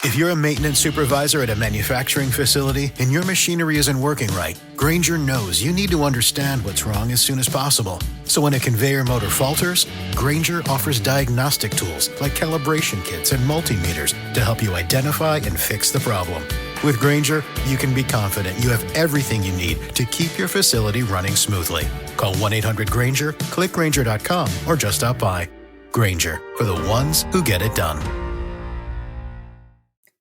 If you're a maintenance supervisor at a manufacturing facility and your machinery isn't working right, Grainger knows you need to understand what's wrong as soon as possible. So when a conveyor motor falters, Grainger offers diagnostic tools like calibration kits and multimeters to help you identify and fix the problem. With Grainger, you can be confident you have everything you need to keep your facility running smoothly. Call 1-800-GRAINGER, click Grainger.com, or just stop by. Grainger, for the ones who get it done.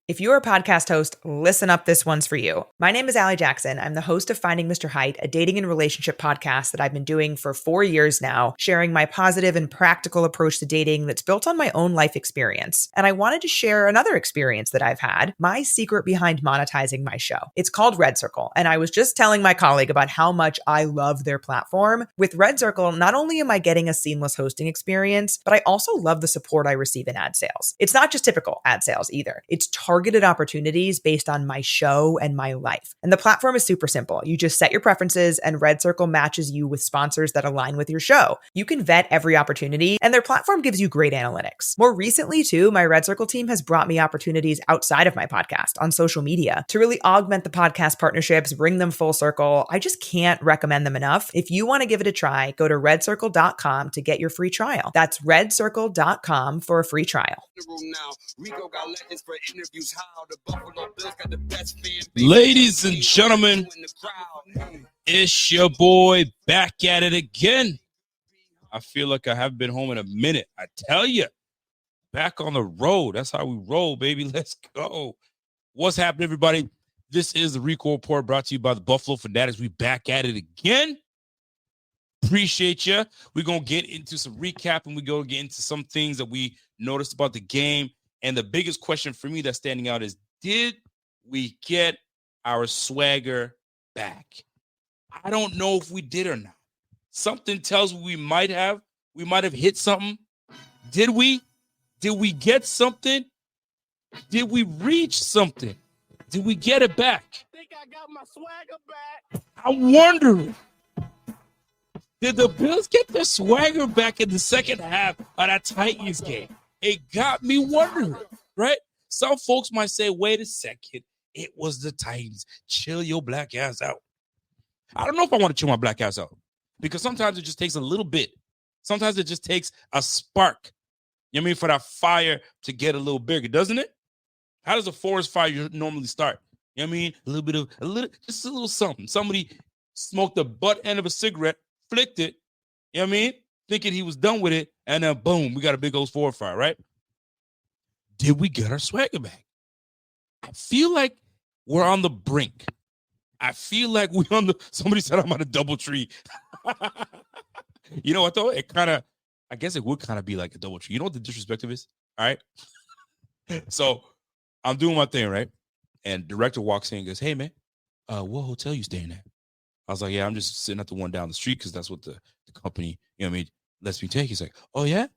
If you're a podcast host, listen up, this one's for you. My name is Allie Jackson. I'm the host of Finding Mr. Height, a dating and relationship podcast that I've been doing for 4 years now, sharing my positive and practical approach to dating that's built on my own life experience. And I wanted to share another experience that I've had, my secret behind monetizing my show. It's called Red Circle, and I was just telling my colleague about how much I love their platform. With Red Circle, not only am I getting a seamless hosting experience, but I also love the support I receive in ad sales. It's not just typical ad sales either. It's targeted opportunities based on my show and my life. And the platform is super simple. You just set your preferences and Red Circle matches you with sponsors that align with your show. You can vet every opportunity and their platform gives you great analytics. More recently too, my Red Circle team has brought me opportunities outside of my podcast on social media to really augment the podcast partnerships, bring them full circle. I just can't recommend them enough. If you want to give it a try, go to redcircle.com to get your free trial. That's redcircle.com for a free trial. Rico got legends for interviews. How the Buffalo Bills got the best fan base. Ladies and gentlemen, it's your boy back at it again. I feel like I haven't been home in a minute. I tell you, back on the road. That's how we roll, baby. Let's go. What's happening, everybody? This is the Rico Report brought to you by the Buffalo Fanatics. We back at it again. Appreciate you. We're going to get into some recap and we're going to get into some things that we noticed about the game. And the biggest question for me that's standing out is, did we get our swagger back? I don't know if we did or not. Something tells me we might have. We might have hit something. Did we? Did we get something? Did we reach something? Did we get it back? I think I got my swagger back. I'm wondering. Did the Bills get their swagger back in the second half of that Titans game? It got me wondering, right? Some folks might say, wait a second, it was the Titans. Chill your black ass out. I don't know if I want to chill my black ass out because sometimes it just takes a little bit. Sometimes it just takes a spark, you know what I mean, for that fire to get a little bigger, doesn't it? How does a forest fire normally start? You know what I mean? Just a little something. Somebody smoked the butt end of a cigarette, flicked it, you know what I mean? Thinking he was done with it, and then boom, we got a big old forest fire, right? Did we get our swagger back? I feel like we're on the brink. I feel like somebody said I'm on a double tree. You know what, though? I guess it would kind of be like a double tree. You know what the disrespect of is? All right? So I'm doing my thing, right? And director walks in and goes, hey, man, what hotel you staying at? I was like, yeah, I'm just sitting at the one down the street because that's what the company, you know what I mean, lets me take. He's like, oh, yeah?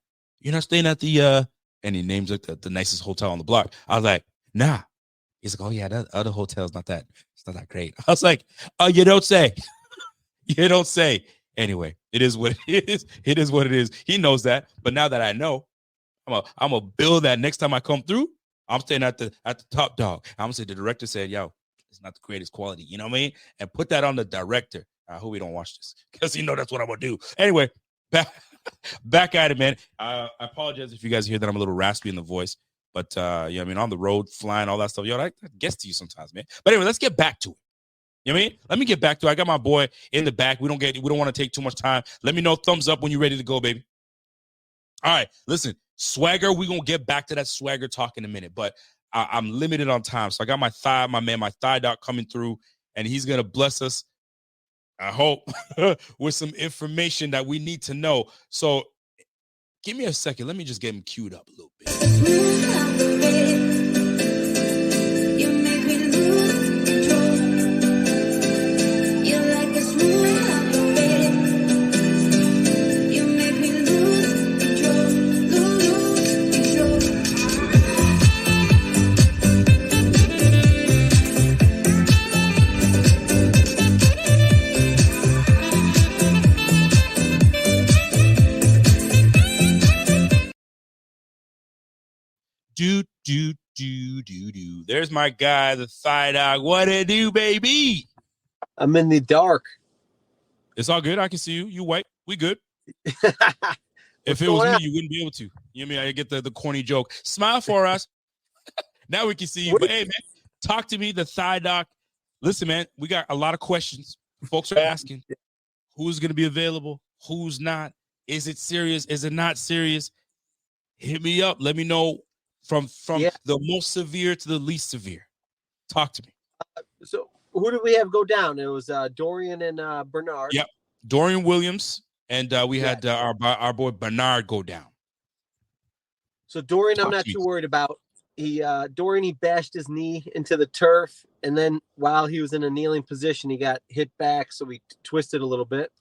You're not staying at the, and he names like the nicest hotel on the block. I was like, nah. He's like, oh, yeah, that other hotel's it's not that great. I was like, oh, you don't say. You don't say. Anyway, it is what it is. It is what it is. He knows that. But now that I know, I'm going to build that next time I come through. I'm staying at the top dog. I'm going to say the director said, yo, it's not the greatest quality. You know what I mean? And put that on the director. I hope he don't watch this because that's what I'm going to do. Anyway, back at it, man. I apologize if you guys hear that I'm a little raspy in the voice. But, yeah, I mean, on the road, flying, all that stuff. Yo, that gets to you sometimes, man. But anyway, let's get back to it. You know what I mean? Let me get back to it. I got my boy in the back. We don't want to take too much time. Let me know, thumbs up when you're ready to go, baby. All right, listen, swagger. We're going to get back to that swagger talk in a minute. But I'm limited on time. So I got my thigh doc coming through, and he's going to bless us, I hope, with some information that we need to know. So give me a second. Let me just get him queued up a little bit. There's my guy, the thigh dog. What it do, baby? I'm in the dark. It's all good. I can see you. You white. We good. If it was me, you wouldn't be able to. You know what I mean? I get the corny joke. Smile for us. Now we can see you. But hey, man, talk to me, the thigh doc. Listen, man, we got a lot of questions. Folks are asking who's going to be available, who's not. Is it serious? Is it not serious? Hit me up. Let me know from the most severe to the least severe. Talk to me. So who did we have go down? It was Dorian and Bernard. Yep. Dorian Williams, and we had our boy Bernard go down. So Dorian, I'm not too worried about. He bashed his knee into the turf, and then while he was in a kneeling position, he got hit back, so he twisted a little bit.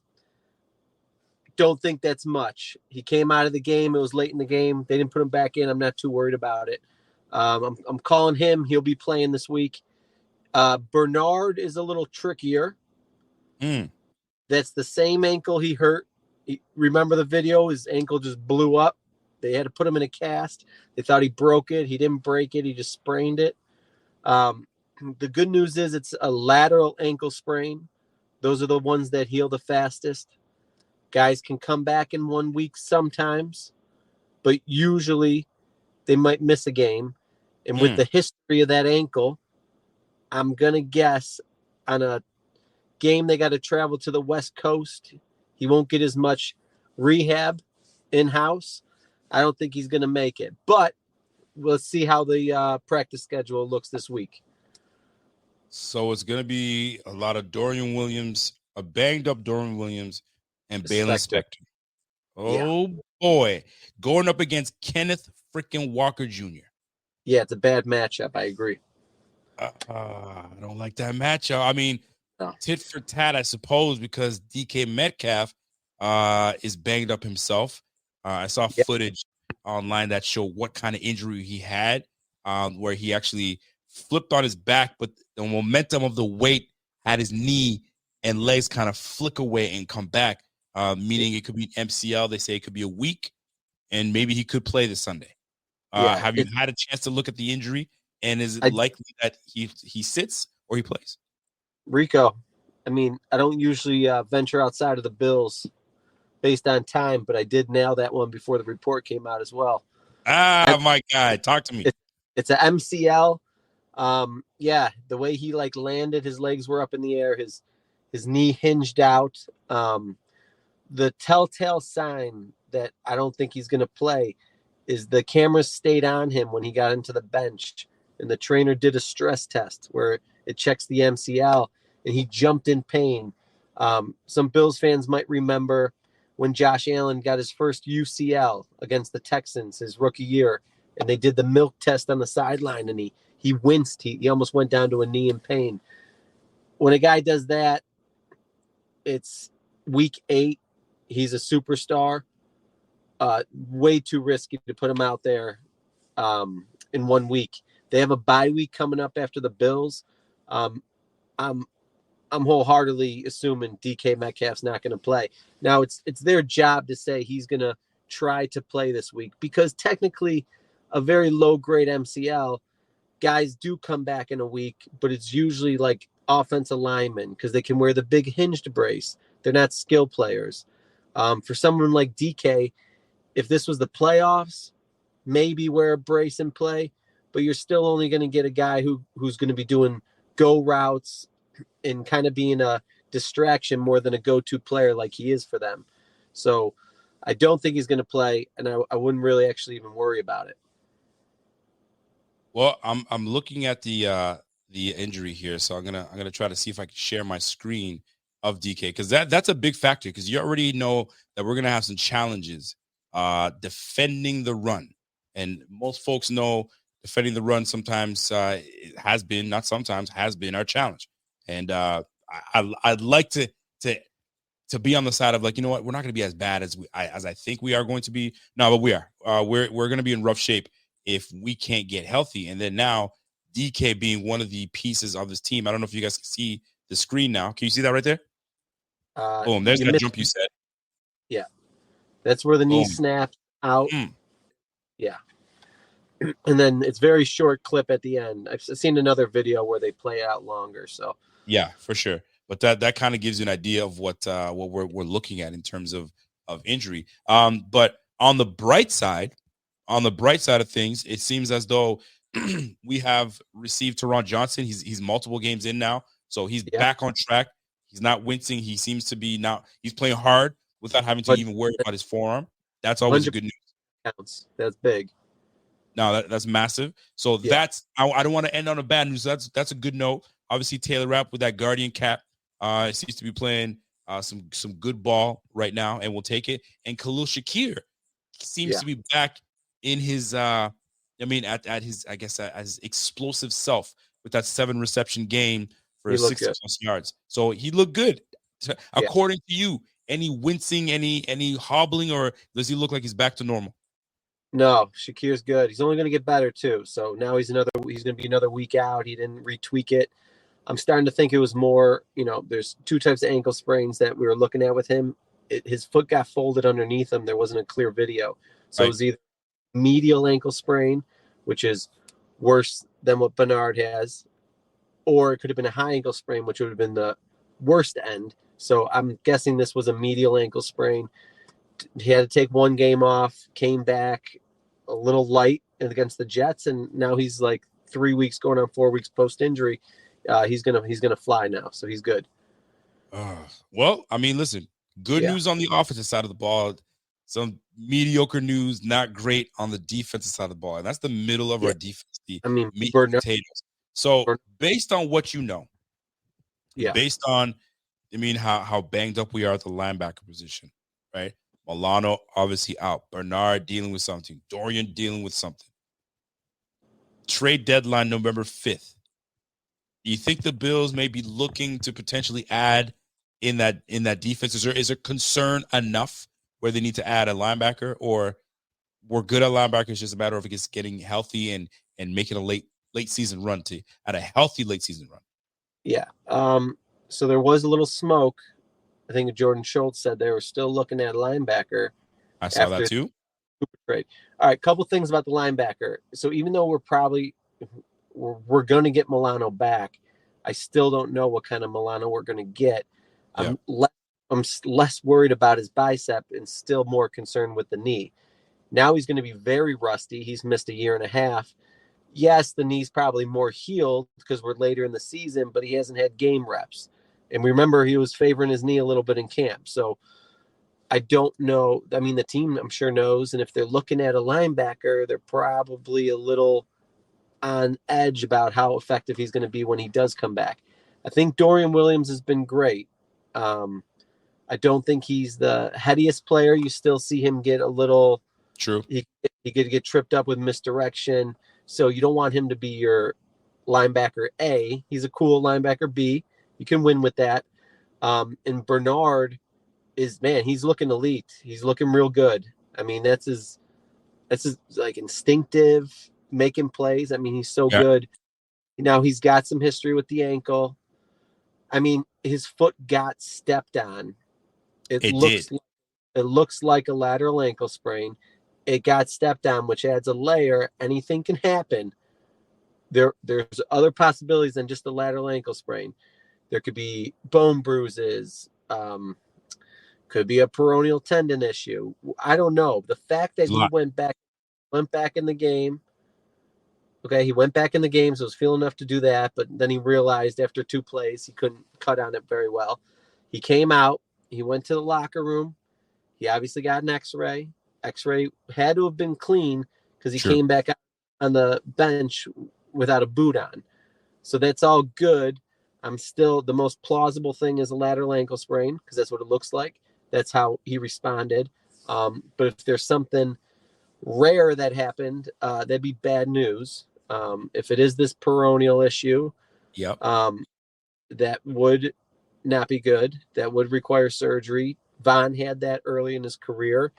Don't think that's much. He came out of the game. It was late in the game. They didn't put him back in. I'm not too worried about it. I'm calling him. He'll be playing this week. Bernard is a little trickier. That's the same ankle he hurt. Remember the video? His ankle just blew up. They had to put him in a cast. They thought he broke it. He didn't break it. He just sprained it. The good news is it's a lateral ankle sprain. Those are the ones that heal the fastest. Guys can come back in 1 week sometimes, but usually they might miss a game. And with the history of that ankle, I'm going to guess on a game they got to travel to the West Coast, he won't get as much rehab in-house. I don't think he's going to make it. But we'll see how the practice schedule looks this week. So it's going to be a lot of Dorian Williams, a banged-up Dorian Williams, and Balin Spector. Oh, boy. Going up against Kenneth freaking Walker Jr. Yeah, it's a bad matchup. I agree. I don't like that matchup. I mean, tit for tat, I suppose, because DK Metcalf is banged up himself. I saw footage online that showed what kind of injury he had, where he actually flipped on his back, but the momentum of the weight had his knee and legs kind of flick away and come back, meaning it could be an MCL. They say it could be a week, and maybe he could play this Sunday. Have you had a chance to look at the injury, and is it likely that he sits or he plays? Rico, I mean, I don't usually venture outside of the Bills based on time, but I did nail that one before the report came out as well. My God, talk to me. It's a MCL. The way he landed, his legs were up in the air, his knee hinged out. The telltale sign that I don't think he's going to play is the cameras stayed on him when he got into the bench, and the trainer did a stress test where it checks the MCL, and he jumped in pain. Some Bills fans might remember when Josh Allen got his first UCL against the Texans his rookie year, and they did the milk test on the sideline, and he winced. He almost went down to a knee in pain. When a guy does that, it's week 8. He's a superstar. Way too risky to put him out there in 1 week. They have a bye week coming up after the Bills. I'm wholeheartedly assuming DK Metcalf's not going to play. Now it's their job to say he's going to try to play this week, because technically a very low grade MCL, guys do come back in a week, but it's usually like offensive linemen because they can wear the big hinged brace. They're not skill players. For someone like DK, if this was the playoffs, maybe wear a brace and play, but you're still only going to get a guy who's going to be doing go routes and kind of being a distraction more than a go-to player like he is for them. So I don't think he's going to play, and I wouldn't really actually even worry about it. Well, I'm looking at the injury here, so I'm gonna try to see if I can share my screen of DK, because that's a big factor, because you already know that we're gonna have some challenges defending the run, and most folks know defending the run sometimes has been our challenge, and I'd like to be on the side of like, you know what, we're not going to be as bad as I think we are going to be. No, but we are. We're going to be in rough shape if we can't get healthy. And then now DK being one of the pieces of this team. I don't know if you guys can see the screen now. Can you see that right there? Boom. There's that jump you said. Yeah. That's where the knee snaps out. Mm. Yeah. And then it's very short clip at the end. I've seen another video where they play it out longer. So Yeah, for sure. But that kind of gives you an idea of what we're looking at in terms of injury. But on the bright side of things, it seems as though we have received Teron Johnson. He's multiple games in now, so he's back on track. He's not wincing. He seems to be now. He's playing hard without having to even worry about his forearm. That's always a good news. Counts. That's big. No, that's massive. So that's I don't want to end on a bad news. That's a good note. Obviously, Taylor Rapp with that Guardian cap seems to be playing some good ball right now, and we'll take it. And Khalil Shakir seems to be back in his at his as explosive self with that 7 reception game for 60 plus yards. So he looked good. According to you, any wincing, any hobbling, or does he look like he's back to normal? No, Shakir's good. He's only going to get better too. So now he's going to be another week out. He didn't retweak it. I'm starting to think it was more, there's 2 types of ankle sprains that we were looking at with him. His foot got folded underneath him. There wasn't a clear video. So it was either medial ankle sprain, which is worse than what Bernard has, or it could have been a high ankle sprain, which would have been the worst end. So I'm guessing this was a medial ankle sprain. He had to take 1 game off, came back a little light against the Jets, and now he's like 3 weeks going on 4 weeks post injury. He's gonna fly now, so he's good. Well, I mean, listen, good news on the offensive side of the ball, some mediocre news, not great on the defensive side of the ball, and that's the middle of our defense. Meat and potatoes. So, based on what you know, based on, how banged up we are at the linebacker position, right? Milano obviously out. Bernard dealing with something. Dorian dealing with something. Trade deadline November 5th. Do you think the Bills may be looking to potentially add in that defense? Is there concern enough where they need to add a linebacker, or we're good at linebackers? It's just a matter of it's getting healthy and making a late season run at a healthy late season run. Yeah. So there was a little smoke. I think Jordan Schultz said they were still looking at a linebacker. I saw that too. Trade. All right, couple things about the linebacker. So even though we're going to get Milano back, I still don't know what kind of Milano we're going to get. I'm less worried about his bicep and still more concerned with the knee. Now he's going to be very rusty. He's missed 1.5 years. Yes, the knee's probably more healed because we're later in the season, but he hasn't had game reps. And remember, he was favoring his knee a little bit in camp. So I don't know. I mean, the team, I'm sure, knows. And if they're looking at a linebacker, they're probably a little on edge about how effective he's going to be when he does come back. I think Dorian Williams has been great. I don't think he's the headiest player. You still see him get a little. True. He could get tripped up with misdirection. So you don't want him to be your linebacker A. He's a cool linebacker B. You can win with that. And Bernard he's looking elite. He's looking real good. I mean, that's his like instinctive making plays. I mean, he's so good. Now he's got some history with the ankle. I mean, his foot got stepped on. It looks like a lateral ankle sprain. It got stepped on, which adds a layer. Anything can happen. There's other possibilities than just a lateral ankle sprain. There could be bone bruises. Could be a peroneal tendon issue. I don't know. The fact that he went back in the game. Okay, he went back in the game, so was feeling enough to do that. But then he realized after 2 plays he couldn't cut on it very well. He came out. He went to the locker room. He obviously got an X-ray. X-ray had to have been clean because he came back out on the bench without a boot on. So that's all good. I'm still, the most plausible thing is a lateral ankle sprain because that's what it looks like. That's how he responded. But if there's something rare that happened, that'd be bad news. If it is this peroneal issue, that would not be good. That would require surgery. Von had that early in his career.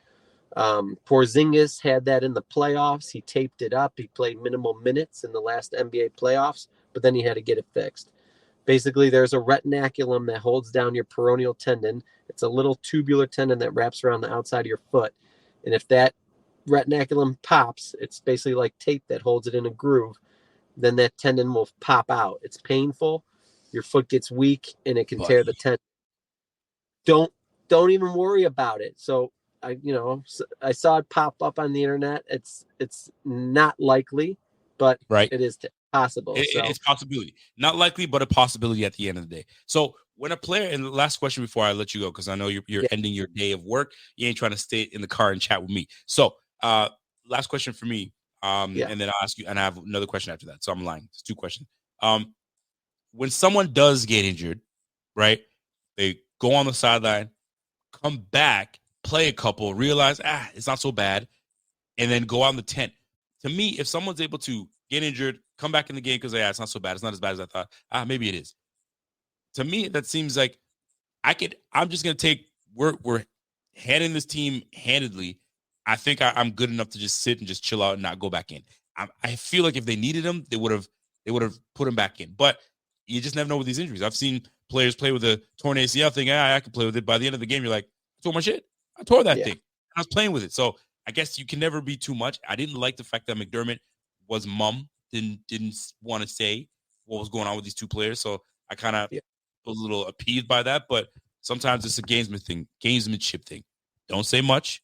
Porzingis had that in the playoffs. He taped it up. He played minimal minutes in the last NBA playoffs, but then he had to get it fixed. Basically, there's a retinaculum that holds down your peroneal tendon. It's a little tubular tendon that wraps around the outside of your foot. And if that retinaculum pops, it's basically like tape that holds it in a groove, then that tendon will pop out. It's painful. Your foot gets weak and it can tear the tendon. Don't even worry about it. So I saw it pop up on the internet. It's not likely, but Right. it is possible. It's possibility. Not likely, but a possibility at the end of the day. So when a player, and the last question before I let you go, because I know you're ending your day of work. You ain't trying to stay in the car and chat with me. So last question for me. And then I'll ask you, and I have another question after that. So I'm lying. It's 2 questions. When someone does get injured, right? They go on the sideline, come back, play a couple, realize, it's not so bad, and then go out in the tent. To me, if someone's able to get injured, come back in the game because it's not so bad. It's not as bad as I thought. Maybe it is. To me, that seems like I'm just going to take, we're handing this team handedly. I think I'm good enough to just sit and just chill out and not go back in. I feel like if they needed him, they would have put him back in. But you just never know with these injuries. I've seen players play with a torn ACL thing. I can play with it. By the end of the game, you're like, I tore my shit. I tore that thing. I was playing with it. So I guess you can never be too much. I didn't like the fact that McDermott was mum, didn't want to say what was going on with these 2 players. So I kind of was a little appeased by that. But sometimes it's a gamesmanship thing. Don't say much.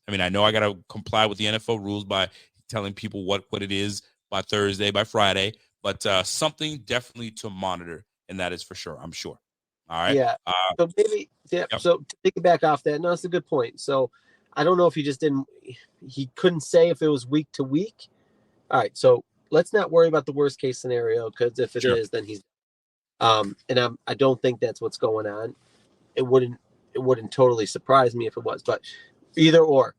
I mean, I know I got to comply with the NFL rules by telling people what it is by Thursday, by Friday. But something definitely to monitor, and that is for sure, I'm sure. All right. Yeah. So maybe, So to take it back off that, no, that's a good point. So I don't know if he couldn't say if it was week to week. All right. So let's not worry about the worst case scenario, because if it is, then he's, and I don't think that's what's going on. It wouldn't totally surprise me if it was, but either or.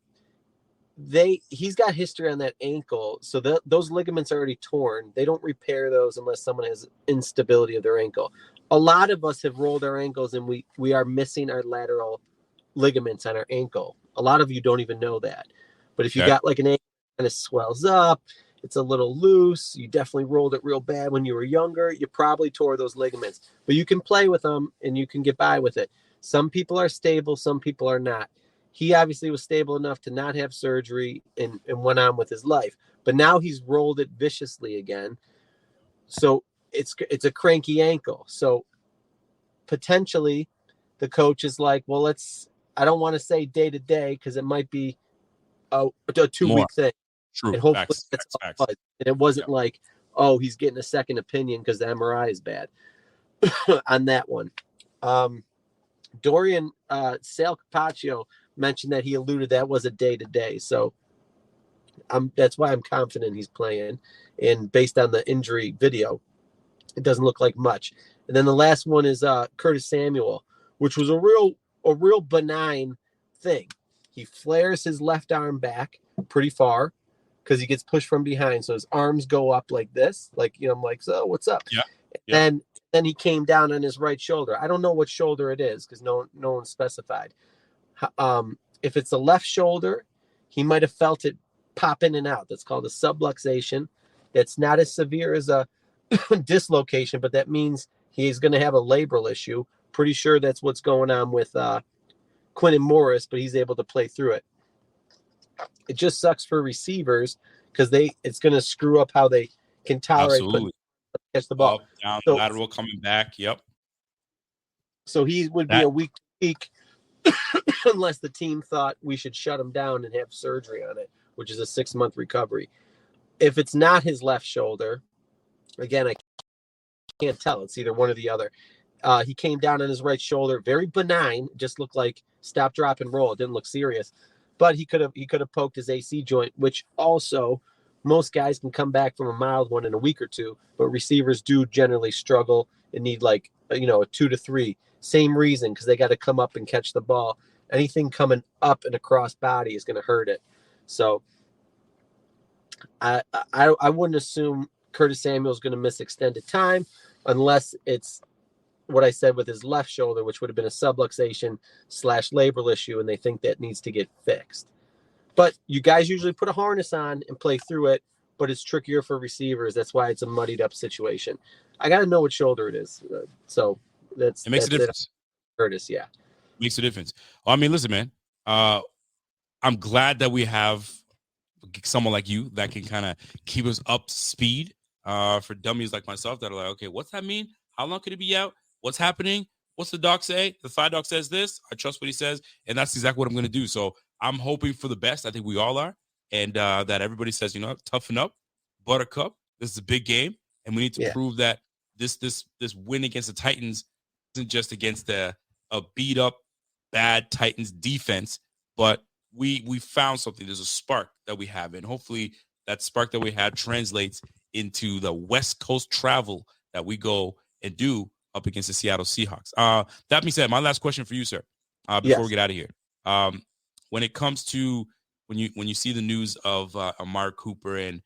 He's got history on that ankle, so those ligaments are already torn. They don't repair those unless someone has instability of their ankle. A lot of us have rolled our ankles and we are missing our lateral ligaments on our ankle. A lot of you don't even know that. But if you got like an ankle that kind of swells up, it's a little loose, you definitely rolled it real bad when you were younger, you probably tore those ligaments. But you can play with them and you can get by with it. Some people are stable, some people are not. He obviously was stable enough to not have surgery and went on with his life. But now he's rolled it viciously again. So it's a cranky ankle. So potentially the coach is like, well, I don't want to say day to day because it might be a 2-week thing. True. And hopefully facts. And it wasn't like, oh, he's getting a second opinion because the MRI is bad on that one. Dorian Sal Capaccio mentioned that he alluded that was a day-to-day. So that's why I'm confident he's playing. And based on the injury video, it doesn't look like much. And then the last one is Curtis Samuel, which was a real benign thing. He flares his left arm back pretty far because he gets pushed from behind. So his arms go up like this, like, I'm like, so what's up? Yeah. And then he came down on his right shoulder. I don't know what shoulder it is because no one specified. If it's the left shoulder, he might have felt it pop in and out. That's called a subluxation. That's not as severe as a dislocation, but that means he's going to have a labral issue. Pretty sure that's what's going on with Quinton Morris, but he's able to play through it. It just sucks for receivers because it's going to screw up how they can tolerate catch the ball. Up, down, lateral coming back. Yep. So he would be a week to week unless the team thought we should shut him down and have surgery on it, which is a 6-month recovery. If it's not his left shoulder, again, I can't tell. It's either one or the other. He came down on his right shoulder, very benign, just looked like stop, drop, and roll. It didn't look serious, but he could have poked his AC joint, which also most guys can come back from a mild one in a week or two, but receivers do generally struggle and need like a 2 to 3. Same reason, because they got to come up and catch the ball. Anything coming up and across body is going to hurt it. So I wouldn't assume Curtis Samuel is going to miss extended time unless it's what I said with his left shoulder, which would have been a subluxation / labral issue, and they think that needs to get fixed. But you guys usually put a harness on and play through it, but it's trickier for receivers. That's why it's a muddied up situation. I got to know what shoulder it is. So it makes a difference. Curtis, yeah. Makes a difference. Well, I mean, listen, man, I'm glad that we have someone like you that can kind of keep us up to speed. For dummies like myself that are like, okay, what's that mean? How long could it be out? What's happening? What's the doc say? The thigh doc says this. I trust what he says, and that's exactly what I'm going to do. So I'm hoping for the best. I think we all are, and that everybody says, toughen up, buttercup. This is a big game, and we need to prove that this win against the Titans isn't just against a beat up, bad Titans defense, but we found something. There's a spark that we have, and hopefully that spark that we had translates into the West Coast travel that we go and do up against the Seattle Seahawks. That being said, my last question for you, sir, before we get out of here. When it comes to when you see the news of Amari Cooper and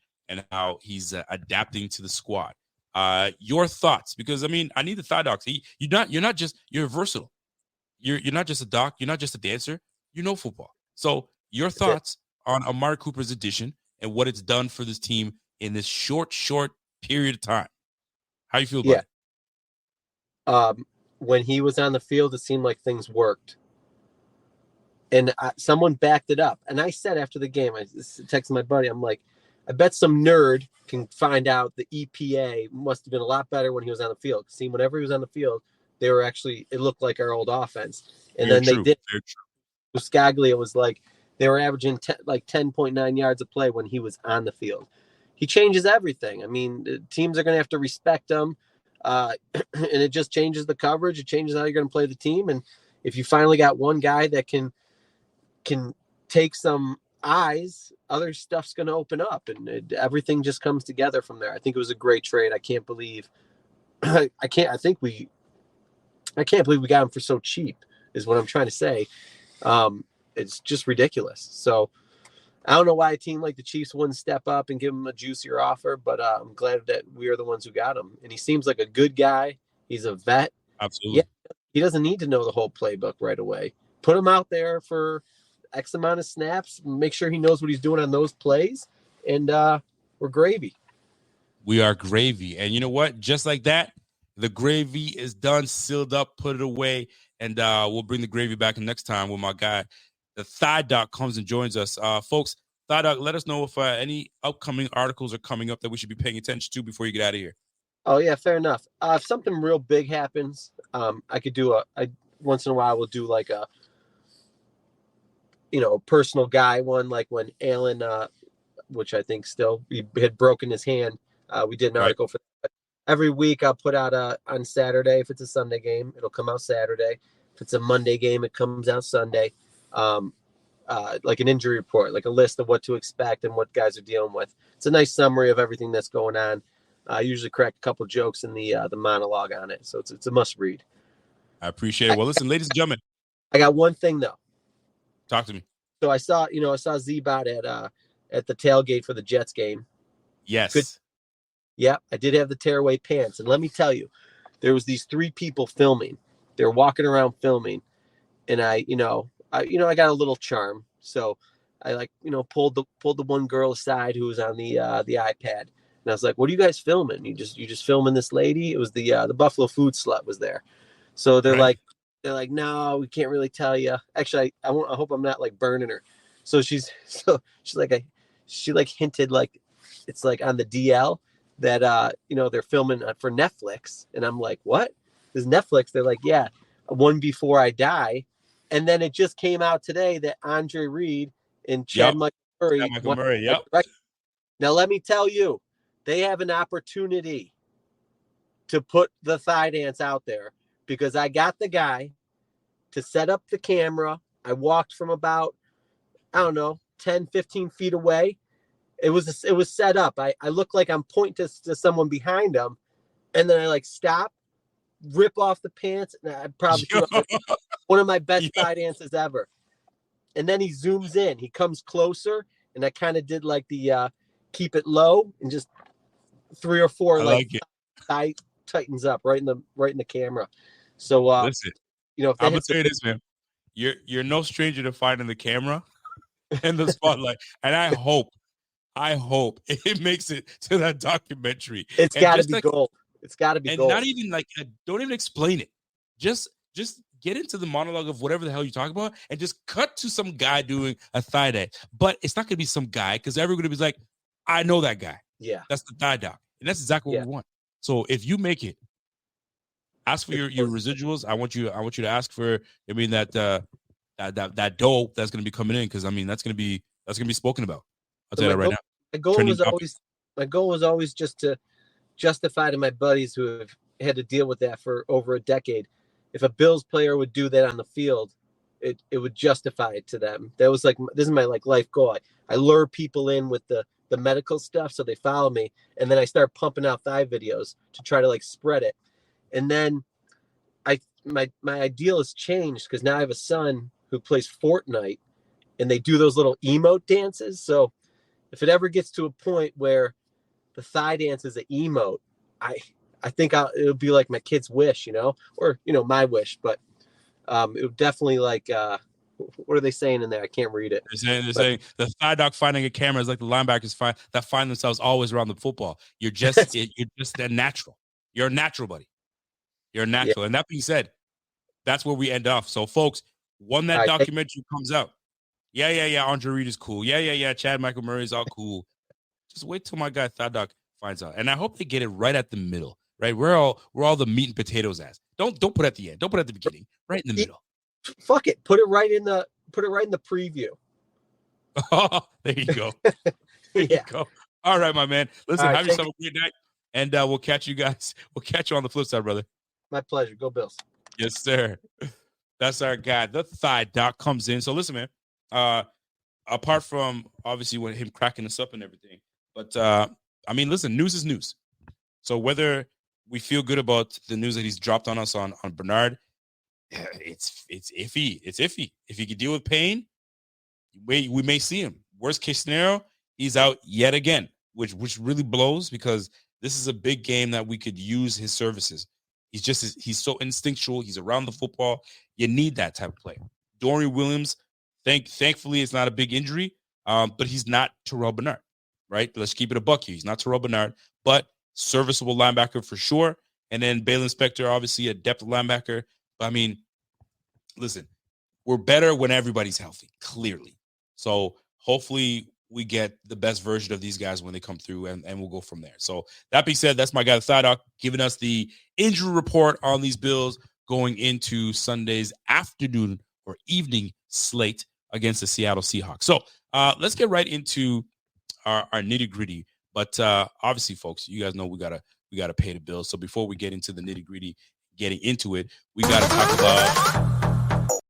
how he's adapting to the squad, your thoughts? Because I need the thigh docs. You're versatile. You're not just a doc. You're not just a dancer. You know football. So your thoughts on Amari Cooper's addition and what it's done for this team in this short period of time. How you feel about it? When he was on the field, it seemed like things worked. And someone backed it up. And I said after the game, I texted my buddy, I'm like, I bet some nerd can find out the EPA must have been a lot better when he was on the field. See, whenever he was on the field, it looked like our old offense. And then they did. Scaglia was like, they were averaging 10.9 yards a play when he was on the field. He changes everything. I mean, teams are going to have to respect him. And it just changes the coverage. It changes how you're going to play the team. And if you finally got one guy that can take some eyes, other stuff's going to open up, and everything just comes together from there. I think it was a great trade. I can't believe we got him for so cheap is what I'm trying to say. It's just ridiculous. So I don't know why a team like the Chiefs wouldn't step up and give him a juicier offer, but I'm glad that we are the ones who got him. And he seems like a good guy. He's a vet. Absolutely. Yeah, he doesn't need to know the whole playbook right away. Put him out there for X amount of snaps. Make sure he knows what he's doing on those plays. And we're gravy. We are gravy. And you know what? Just like that, the gravy is done, sealed up, put it away. And we'll bring the gravy back next time with my guy, the Thigh Doc, comes and joins us. Folks, Thigh Doc, let us know if any upcoming articles are coming up that we should be paying attention to before you get out of here. Oh, yeah, fair enough. If something real big happens, I could do once in a while, we'll do like a, personal guy one, like when Allen, which I think still he had broken his hand. We did an article for that. Every week I'll put out on Saturday. If it's a Sunday game, it'll come out Saturday. If it's a Monday game, it comes out Sunday. Like an injury report, like a list of what to expect and what guys are dealing with. It's a nice summary of everything that's going on. I usually crack a couple jokes in the monologue on it. So it's a must read. I appreciate it. Well, listen, ladies and gentlemen, I got one thing though. Talk to me. So I saw Z-Bot at the tailgate for the Jets game. Yes. Good. Yeah, I did have the tearaway pants. And let me tell you, there was these 3 people filming. They're walking around filming. And I got a little charm. So I pulled the one girl aside who was on the iPad. And I was like, what are you guys filming? You just filming this lady? It was the Buffalo Food Slut was there. So they're like, no, we can't really tell you. Actually, I hope I'm not like burning her. So she's like, she hinted like, it's like on the DL that, they're filming for Netflix. And I'm like, what? This is Netflix. They're like, yeah, One Before I Die. And then it just came out today that Andre Reed and Chad Michael Murray. Yep. Right. Now, let me tell you, they have an opportunity to put the thigh dance out there because I got the guy to set up the camera. I walked from about, 10, 15 feet away. It was set up. I look like I'm pointing to someone behind him. And then I stop, rip off the pants. And I probably one of my best thigh dances ever. And then he zooms in. He comes closer. And I kind of did like the keep it low and just 3 or 4 thigh tightens up right in the camera. So listen, I'm gonna tell you this, man. You're no stranger to finding the camera and the spotlight. And I hope it makes it to that documentary. It's got to be gold. It's got to be gold. And not even don't even explain it. Just get into the monologue of whatever the hell you talk about and just cut to some guy doing a thigh day. But it's not going to be some guy because everybody be like, I know that guy. Yeah. That's the thigh doc. And that's exactly what we want. So if you make it, ask for your residuals. I want you to ask for, I mean, that dough that's going to be coming in, because I mean that's going to be spoken about. I'll tell you that right now. My goal was always just to justify to my buddies who have had to deal with that for over a decade. If a Bills player would do that on the field, it would justify it to them. That was like, this is my like life goal. I lure people in with the medical stuff so they follow me, and then I start pumping out thigh videos to try to like spread it. And then my ideal has changed because now I have a son who plays Fortnite, and they do those little emote dances. So if it ever gets to a point where the thigh dance is an emote, I think it'll be like my kid's wish, or my wish. But it would definitely like what are they saying in there? I can't read it. They're saying the thigh doc finding a camera is like the linebackers find themselves always around the football. You're just you're just that natural. You're a natural, buddy. You're a natural. Yeah. And that being said, that's where we end off. So, folks, when that documentary comes out, yeah, Andre Reed is cool. Yeah, Chad Michael Murray is all cool. Just wait till my guy Thigh Doc finds out, and I hope they get it right at the middle. Right, where all the meat and potatoes at. Don't put it at the end. Don't put it at the beginning. Right in the middle. Fuck it. Put it right in the preview. Oh, there you go. There you go. All right, my man. Listen, have yourself a great night, and we'll catch you guys. We'll catch you on the flip side, brother. My pleasure. Go Bills. Yes, sir. That's our guy. The Thigh Doc comes in. So listen, man. Apart from obviously with him cracking us up and everything, but I mean, listen, news is news. So whether we feel good about the news that he's dropped on us on Bernard, it's iffy. It's iffy. If he could deal with pain, we may see him. Worst case scenario, he's out yet again, which really blows, because this is a big game that we could use his services. He's so instinctual. He's around the football. You need that type of player. Dorian Williams, thankfully, it's not a big injury, but he's not Terrell Bernard, right? Let's keep it a buck here. He's not Terrell Bernard, but serviceable linebacker for sure. And then Balen Spector, obviously a depth linebacker. But I mean, listen, we're better when everybody's healthy, clearly. So hopefully we get the best version of these guys when they come through, and we'll go from there. So that being said, that's my guy, the Thigh Doc, giving us the injury report on these Bills going into Sunday's afternoon or evening slate against the Seattle Seahawks. So let's get right into our nitty gritty. But obviously, folks, you guys know we gotta pay the bills. So before we get into the nitty gritty, getting into it, we gotta talk about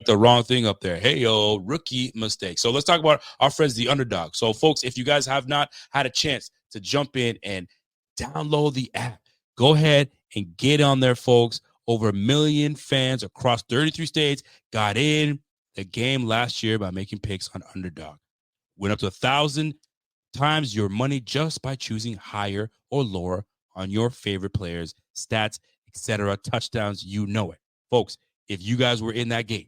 the wrong thing up there. Hey, yo, rookie mistake. So let's talk about our friends, the Underdog. So, folks, if you guys have not had a chance to jump in and download the app, go ahead and get on there, folks. Over 1 million fans across 33 states got in the game last year by making picks on Underdog. Went up to 1,000 times your money just by choosing higher or lower on your favorite players, stats, etc., touchdowns. You know it. Folks, if you guys were in that game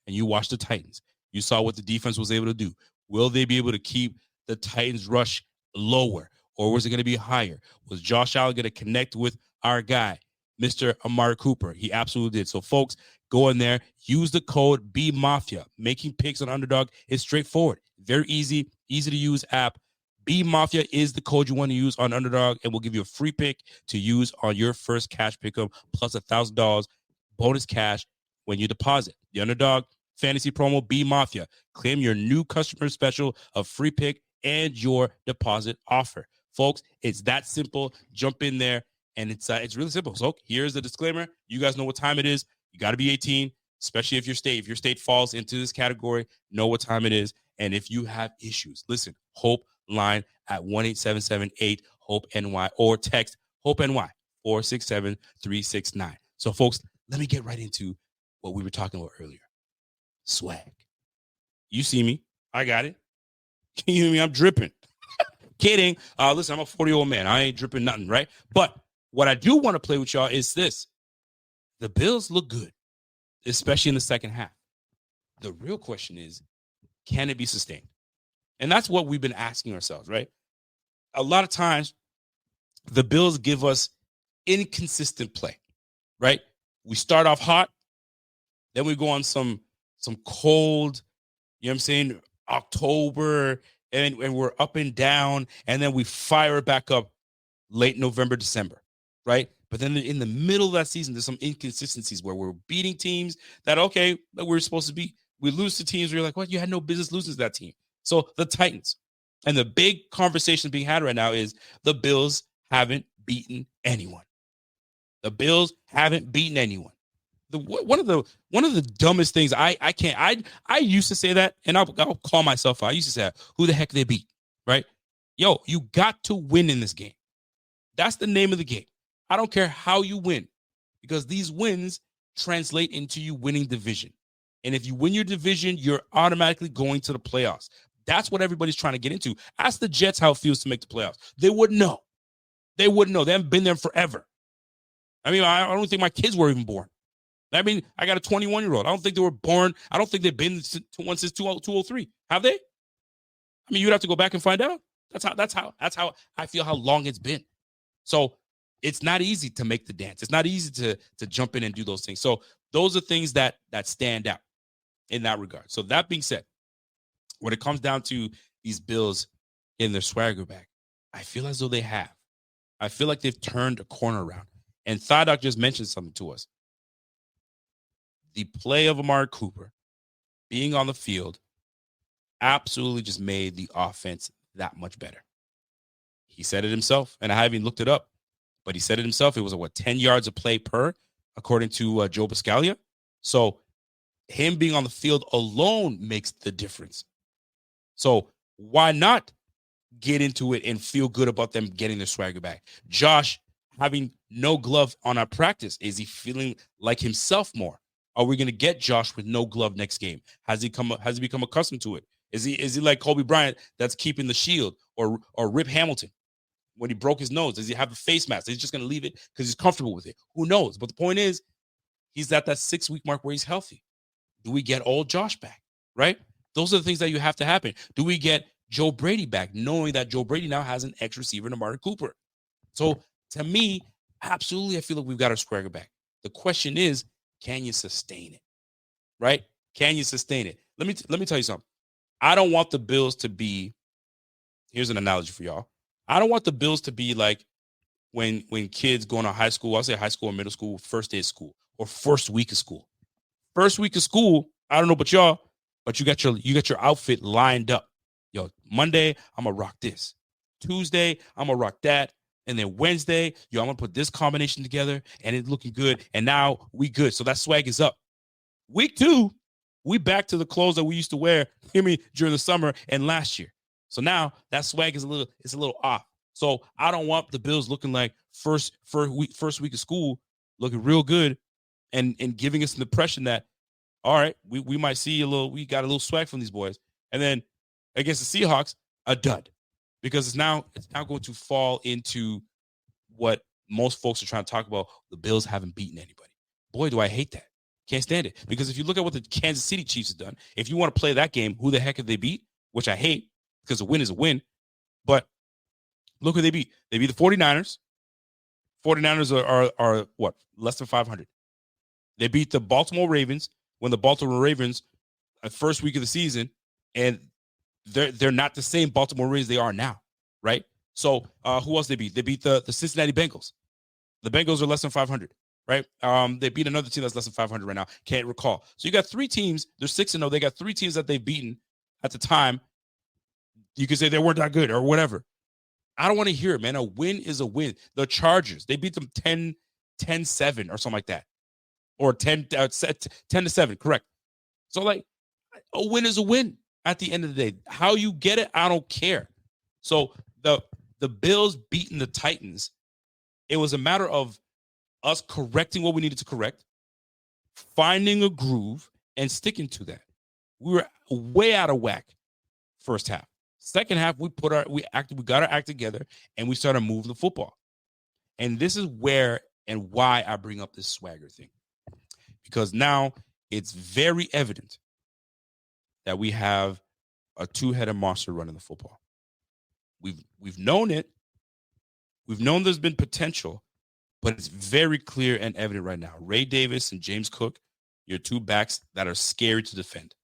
and you watched the Titans, you saw what the defense was able to do. Will they be able to keep the Titans rush lower, or was it going to be higher? Was Josh Allen going to connect with our guy, Mr. Amari Cooper? He absolutely did. So, folks, go in there, use the code BMAFIA. Making picks on Underdog is straightforward. Very easy to use app. BMAFIA is the code you want to use on Underdog, and we'll give you a free pick to use on your first cash pickup, plus $1,000 bonus cash when you deposit. The Underdog fantasy promo, BMAFIA. Claim your new customer special of free pick and your deposit offer. Folks, it's that simple. Jump in there, and it's really simple. So here's the disclaimer. You guys know what time it is. You got to be 18, especially if your state falls into this category. Know what time it is. And if you have issues, listen, Hope line at 1-877-8-HOPE-NY, or text HOPE-NY 467-369. So, folks, let me get right into what we were talking about earlier. Swag. You see me. I got it. Can you hear me? I'm dripping. Kidding. Listen, I'm a 40-year-old man. I ain't dripping nothing, right? But what I do want to play with y'all is this. The Bills look good, especially in the second half. The real question is, can it be sustained? And that's what we've been asking ourselves, right? A lot of times, the Bills give us inconsistent play, right? We start off hot, Then we go on some cold, you know what I'm saying, October, and we're up and down, and then we fire it back up late November, December, right? But then in the middle of that season, there's some inconsistencies where we're beating teams that, okay, that we're supposed to be. We lose to teams where you're like, what? You had no business losing to that team. So the Titans. And the big conversation being had right now is the Bills haven't beaten anyone. The Bills haven't beaten anyone. One of the dumbest things I used to say that, and I'll call myself out. I used to say, who the heck they beat, right? Yo, you got to win in this game. That's the name of the game. I don't care how you win, because these wins translate into you winning division. And if you win your division, you're automatically going to the playoffs. That's what everybody's trying to get into. Ask the Jets how it feels to make the playoffs. They wouldn't know. They wouldn't know. They haven't been there forever. I mean, I don't think my kids were even born. I mean, I got a 21-year-old. I don't think they were born. I don't think they've been to one since 2003. Have they? I mean, you'd have to go back and find out. That's how I feel how long it's been. So it's not easy to make the dance. It's not easy to jump in and do those things. So those are things that stand out in that regard. So that being said, when it comes down to these Bills in their swagger bag, I feel as though they have. I feel like they've turned a corner around. And Thadoc just mentioned something to us. The play of Amari Cooper being on the field absolutely just made the offense that much better. He said it himself, and I haven't even looked it up, but he said it himself. It was 10 yards of play per, according to Joe Buscaglia. So him being on the field alone makes the difference. So why not get into it and feel good about them getting their swagger back? Josh having no glove on our practice, is he feeling like himself more? Are we going to get Josh with no glove next game? Has he become accustomed to it? Is he like Kobe Bryant that's keeping the shield, or Rip Hamilton when he broke his nose? Does he have a face mask? He's just going to leave it because he's comfortable with it. Who knows? But the point is, he's at that 6-week mark where he's healthy. Do we get old Josh back? Right? Those are the things that you have to happen. Do we get Joe Brady back, knowing that Joe Brady now has an X receiver in Amari Cooper? So to me, absolutely, I feel like we've got our swagger back. The question is, can you sustain it? Right? Can you sustain it? Let me tell you something. I don't want the Bills to be, here's an analogy for y'all. I don't want the Bills to be like when kids going to high school, I'll say high school or middle school, first day of school, or first week of school. First week of school, I don't know about y'all, but you got your outfit lined up. Yo, Monday, I'm gonna rock this. Tuesday, I'm gonna rock that. And then Wednesday, I'm gonna put this combination together, and it's looking good. And now we good. So that swag is up. Week 2, we back to the clothes that we used to wear, during the summer and last year. So now that swag is a little off. So I don't want the Bills looking like first week of school, looking real good, and giving us an impression that, all right, we might see we got a little swag from these boys, and then against the Seahawks, a dud, because it's now going to fall into what most folks are trying to talk about. The Bills haven't beaten anybody. Boy, do I hate that. Can't stand it. Because if you look at what the Kansas City Chiefs have done, if you want to play that game, who the heck have they beat? Which I hate, because a win is a win. But look who they beat. They beat the 49ers. 49ers are what? Less than 500. They beat the Baltimore Ravens when the Baltimore Ravens, first week of the season, and they're not the same Baltimore Ravens they are now, right? So who else they beat? They beat the Cincinnati Bengals. The Bengals are less than 500, right? They beat another team that's less than 500 right now. Can't recall. So you got 3 teams. They're 6-0. They got 3 teams that they've beaten at the time. You could say they weren't that good or whatever. I don't want to hear it, man. A win is a win. The Chargers, they beat them 10-7 or something like that. Or 10-7, correct. So, like, a win is a win at the end of the day. How you get it, I don't care. So the Bills beating the Titans, it was a matter of us correcting what we needed to correct, finding a groove, and sticking to that. We were way out of whack first half. Second half, we got our act together, and we started moving the football. And this is where and why I bring up this swagger thing. Because now it's very evident that we have a 2-headed monster running the football. We've known it. We've known there's been potential, but it's very clear and evident right now. Ray Davis and James Cook Your two backs that are scary to defend.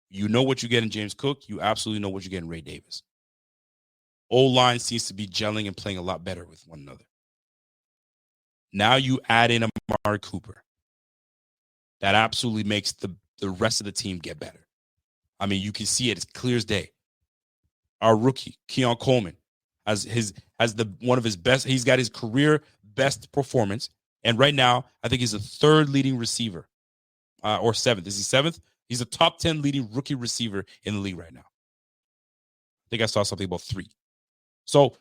You know what you get in James Cook. You absolutely know what you get in Ray Davis. O-line seems to be gelling and playing a lot better with one another. Now you add in Amari Cooper. That absolutely makes the rest of the team get better. I mean, you can see it. It's clear as day. Our rookie, Keon Coleman, has one of his best. He's got his career best performance. And right now, I think he's the third leading receiver, or seventh. Is he seventh? He's a top 10 leading rookie receiver in the league right now. I think I saw something about 3. So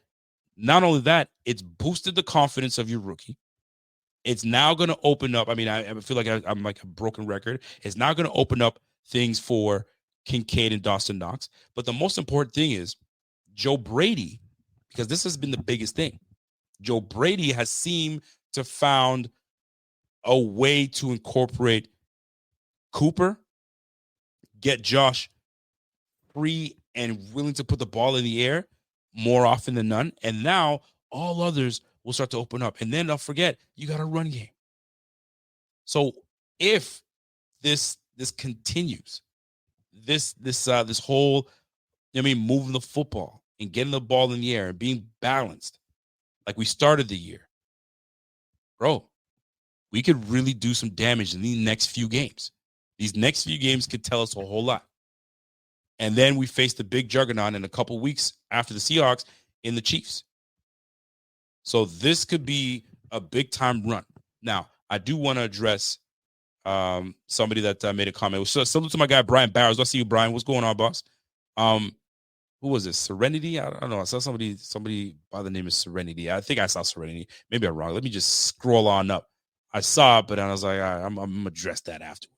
not only that, it's boosted the confidence of your rookie. It's now going to open up. I mean, I feel like I'm like a broken record. It's now going to open up things for Kincaid and Dawson Knox. But the most important thing is Joe Brady, because this has been the biggest thing. Joe Brady has seemed to found a way to incorporate Cooper, get Josh free and willing to put the ball in the air more often than none. And now all others will start to open up. And then don't forget, you got a run game. So if this continues, this whole, moving the football and getting the ball in the air and being balanced like we started the year, bro, we could really do some damage in these next few games. These next few games could tell us a whole lot. And then we face the big juggernaut in a couple weeks after the Seahawks in the Chiefs. So this could be a big-time run. Now, I do want to address somebody that made a comment. So salute to my guy, Brian Barrows. I see you, Brian. What's going on, boss? Who was this? Serenity? I don't know. I saw somebody by the name of Serenity. I think I saw Serenity. Maybe I'm wrong. Let me just scroll on up. I saw it, but I was like, all right, I'm going to address that afterwards.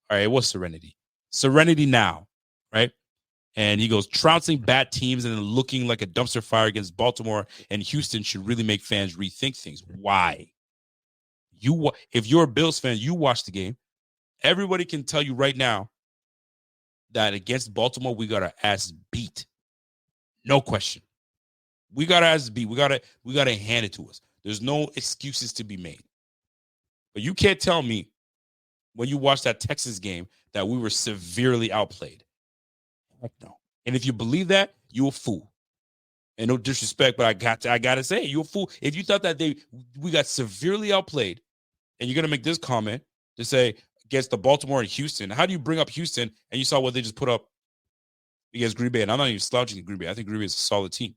All right, what's Serenity? Serenity now, right? And he goes, trouncing bad teams and then looking like a dumpster fire against Baltimore and Houston should really make fans rethink things. Why? If you're a Bills fan, you watch the game. Everybody can tell you right now that against Baltimore, we got our ass beat. No question. We got our ass beat. We got to hand it to us. There's no excuses to be made. But you can't tell me when you watch that Texas game that we were severely outplayed. Heck no. And if you believe that, you're a fool. And no disrespect, but I got to say, you're a fool. If you thought that we got severely outplayed, and you're going to make this comment to say against the Baltimore and Houston, how do you bring up Houston and you saw what they just put up against Green Bay? And I'm not even slouching Green Bay. I think Green Bay is a solid team.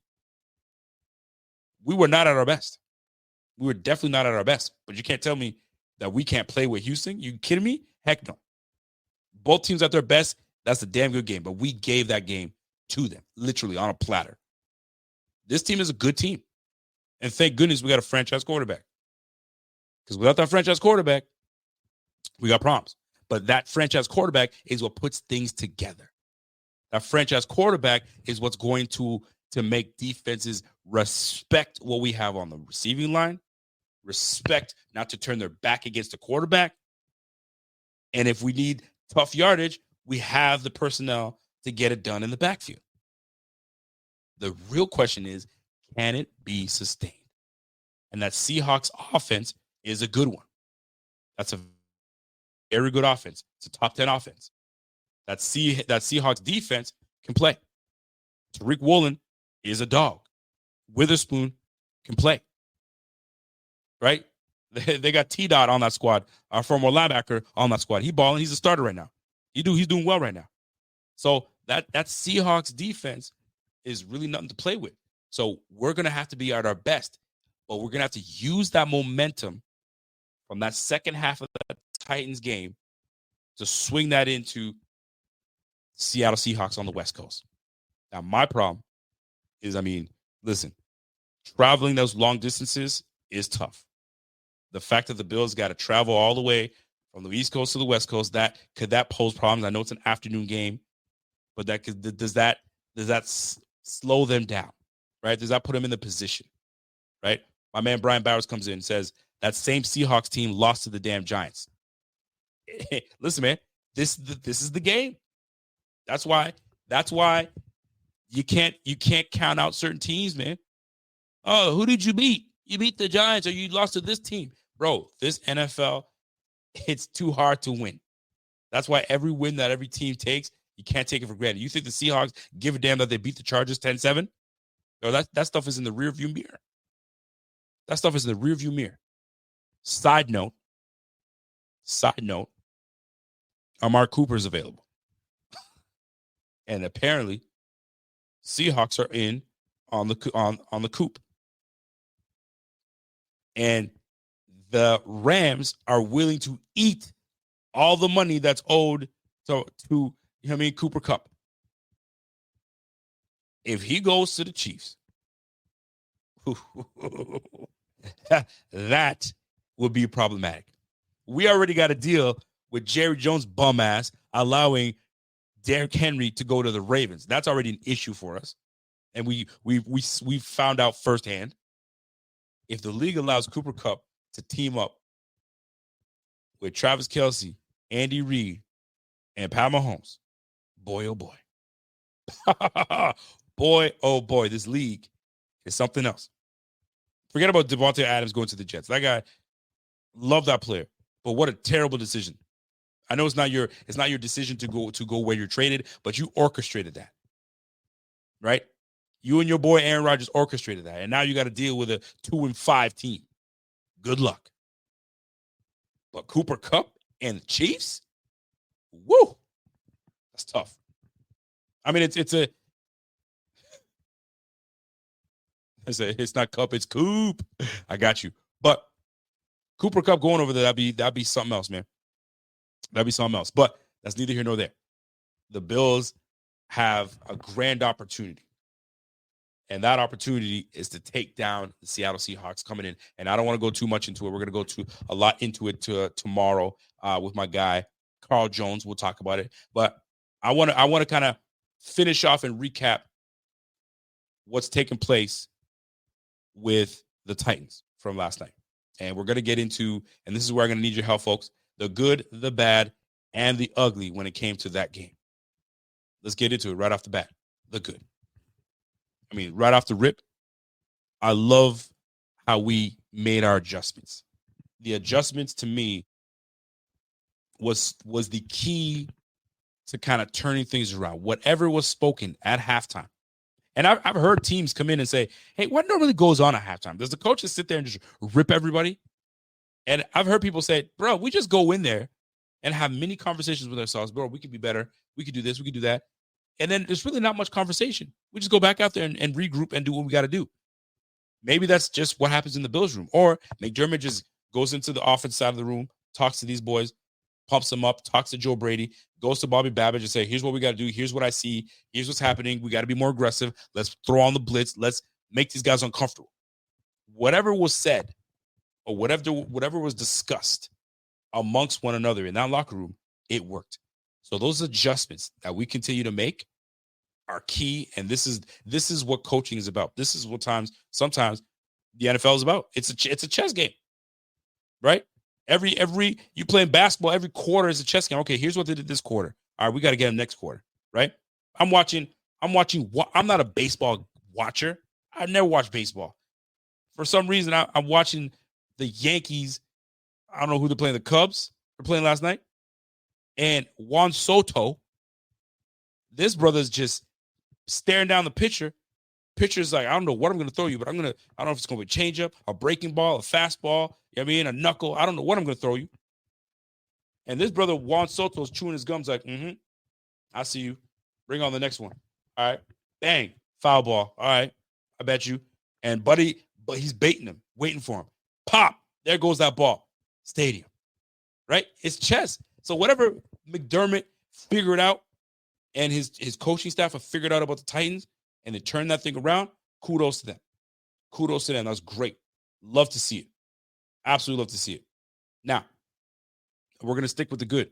We were not at our best. We were definitely not at our best. But you can't tell me that we can't play with Houston. You kidding me? Heck no. Both teams at their best. That's a damn good game. But we gave that game to them, literally on a platter. This team is a good team. And thank goodness we got a franchise quarterback. Because without that franchise quarterback, we got problems. But that franchise quarterback is what puts things together. That franchise quarterback is what's going to make defenses respect what we have on the receiving line, respect not to turn their back against the quarterback. And if we need tough yardage, we have the personnel to get it done in the backfield. The real question is, can it be sustained? And that Seahawks offense is a good one. That's a very good offense. It's a top 10 offense. That Seahawks defense can play. Tariq Woolen is a dog. Witherspoon can play. Right? They got T-Dot on that squad, our former linebacker on that squad. He balling. He's a starter right now. He's doing well right now. So that Seahawks defense is really nothing to play with. So we're going to have to be at our best, but we're going to have to use that momentum from that second half of the Titans game to swing that into Seattle Seahawks on the West Coast. Now, my problem is, listen, traveling those long distances is tough. The fact that the Bills got to travel all the way from the East Coast to the West Coast, could that pose problems? I know it's an afternoon game, but does that slow them down, right? Does that put them in the position, right? My man Brian Bowers comes in and says that same Seahawks team lost to the damn Giants. Listen, man, this is the game. That's why you can't count out certain teams, man. Oh, who did you beat? You beat the Giants, or you lost to this team, bro. This NFL, it's too hard to win. That's why every win that every team takes, you can't take it for granted. You think the Seahawks give a damn that they beat the Chargers 10-7? No, that stuff is in the rearview mirror. That stuff is in the rearview mirror. Side note, Amari Cooper is available. And apparently, Seahawks are in on the coop. And the Rams are willing to eat all the money that's owed to Cooper Kupp. If he goes to the Chiefs, that would be problematic. We already got a deal with Jerry Jones' bum ass allowing Derrick Henry to go to the Ravens. That's already an issue for us. And we found out firsthand, if the league allows Cooper Kupp to team up with Travis Kelce, Andy Reid, and Pat Mahomes, boy, oh boy. Boy, oh boy, this league is something else. Forget about Devontae Adams going to the Jets. That guy, love that player, but what a terrible decision. I know it's not your decision to go where you're traded, but you orchestrated that, right? You and your boy Aaron Rodgers orchestrated that, and now you got to deal with a 2-5 team. Good luck. But Cooper Kupp and the Chiefs, woo, that's tough. I mean, it's not Kupp, it's Coop. I got you. But Cooper Kupp going over there, that'd be something else, man. That'd be something else. But that's neither here nor there. The Bills have a grand opportunity. And that opportunity is to take down the Seattle Seahawks coming in. And I don't want to go too much into it. We're going to go a lot into it tomorrow with my guy, Carl Jones. We'll talk about it. But I want to kind of finish off and recap what's taking place with the Titans from last night. And we're going to get into, and this is where I'm going to need your help, folks, the good, the bad, and the ugly when it came to that game. Let's get into it right off the bat. The good. I mean, right off the rip, I love how we made our adjustments. The adjustments to me was the key to kind of turning things around. Whatever was spoken at halftime. And I've heard teams come in and say, hey, what normally goes on at halftime? Does the coach just sit there and just rip everybody? And I've heard people say, bro, we just go in there and have many conversations with ourselves. Bro, we could be better. We could do this. We could do that. And then there's really not much conversation. We just go back out there and regroup and do what we got to do. Maybe that's just what happens in the Bills room. Or McDermott just goes into the offense side of the room, talks to these boys, pumps them up, talks to Joe Brady, goes to Bobby Babbage and say, here's what we got to do. Here's what I see. Here's what's happening. We got to be more aggressive. Let's throw on the blitz. Let's make these guys uncomfortable. Whatever was said or whatever was discussed amongst one another in that locker room, it worked. So those adjustments that we continue to make are key. And this is what coaching is about. This is what sometimes the NFL is about. It's a chess game, right? Every you playing basketball, every quarter is a chess game. Okay, here's what they did this quarter. All right, we got to get them next quarter, right? I'm watching. I'm not a baseball watcher. I never watched baseball. For some reason, I'm watching the Yankees. I don't know who they're playing. The Cubs were playing last night. And Juan Soto, this brother's just staring down the pitcher. Pitcher's like, I don't know what I'm going to throw you, but I don't know if it's going to be a changeup, a breaking ball, a fastball, you know what I mean, a knuckle. I don't know what I'm going to throw you. And this brother, Juan Soto's chewing his gums like, I see you. Bring on the next one. All right. Bang. Foul ball. All right. I bet you. And but he's baiting him, waiting for him. Pop. There goes that ball. Stadium. Right? It's chess. So whatever McDermott figured out and his coaching staff have figured out about the Titans and they turned that thing around, kudos to them. Kudos to them. That was great. Love to see it. Absolutely love to see it. Now, we're going to stick with the good.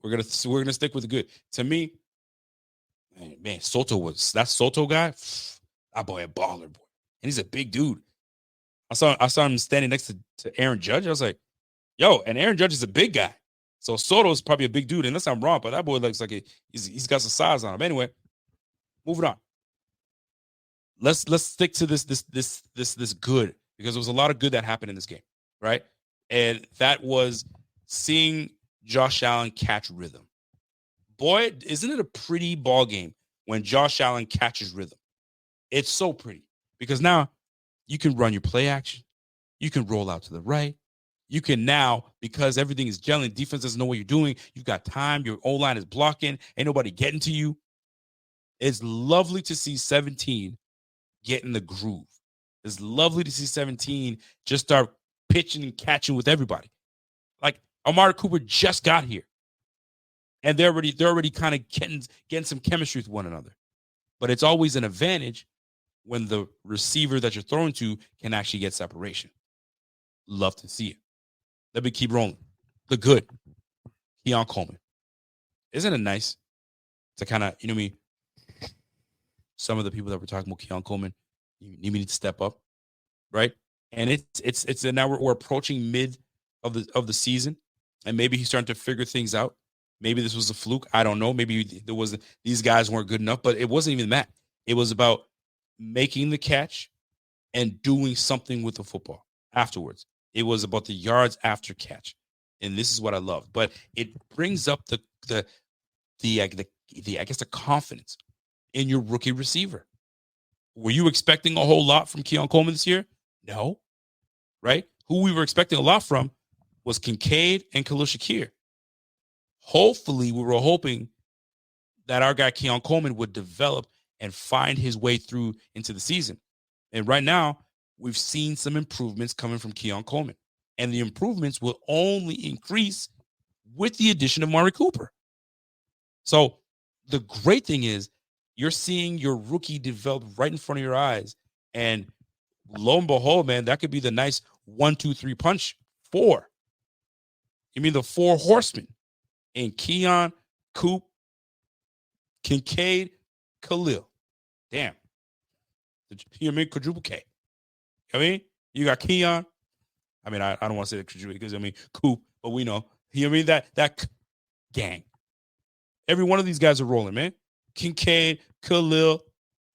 We're going to stick with the good. To me, man, that Soto guy, that boy a baller, boy. And he's a big dude. I saw him standing next to Aaron Judge. I was like, yo, and Aaron Judge is a big guy. So Soto's probably a big dude. Unless I'm wrong, but that boy looks like he's got some size on him. Anyway, moving on. Let's stick to this good, because there was a lot of good that happened in this game, right? And that was seeing Josh Allen catch rhythm. Boy, isn't it a pretty ball game when Josh Allen catches rhythm? It's so pretty because now you can run your play action. You can roll out to the right. You can now, because everything is gelling, defense doesn't know what you're doing. You've got time. Your O-line is blocking. Ain't nobody getting to you. It's lovely to see 17 get in the groove. It's lovely to see 17 just start pitching and catching with everybody. Like Amari Cooper just got here. And they're already kind of getting some chemistry with one another. But it's always an advantage when the receiver that you're throwing to can actually get separation. Love to see it. Let me keep rolling. The good, Keon Coleman. Isn't it nice to kind of, you know what I mean? Some of the people that were talking about Keon Coleman, you need to step up, right? And it's now we're approaching mid of the season, and maybe he's starting to figure things out. Maybe this was a fluke. I don't know. Maybe these guys weren't good enough, but it wasn't even that. It was about making the catch and doing something with the football afterwards. It was about the yards after catch, and this is what I love. But it brings up the I guess the confidence in your rookie receiver. Were you expecting a whole lot from Keon Coleman this year? No, right? Who we were expecting a lot from was Kincaid and Khalil Shakir. Hopefully, we were hoping that our guy Keon Coleman would develop and find his way through into the season. And right now, we've seen some improvements coming from Keon Coleman. And the improvements will only increase with the addition of Amari Cooper. So the great thing is you're seeing your rookie develop right in front of your eyes. And lo and behold, man, that could be the nice 1, 2, 3 punch. 4. You mean the 4 horsemen? And Keon, Coop, Kincaid, Khalil. Damn. You know what I mean? Quadruple K. I mean, you got Keon. I mean, I don't want to say the quadruple because, I mean, Coop, but we know. You know what I mean? That gang. Every one of these guys are rolling, man. Kincaid, Khalil,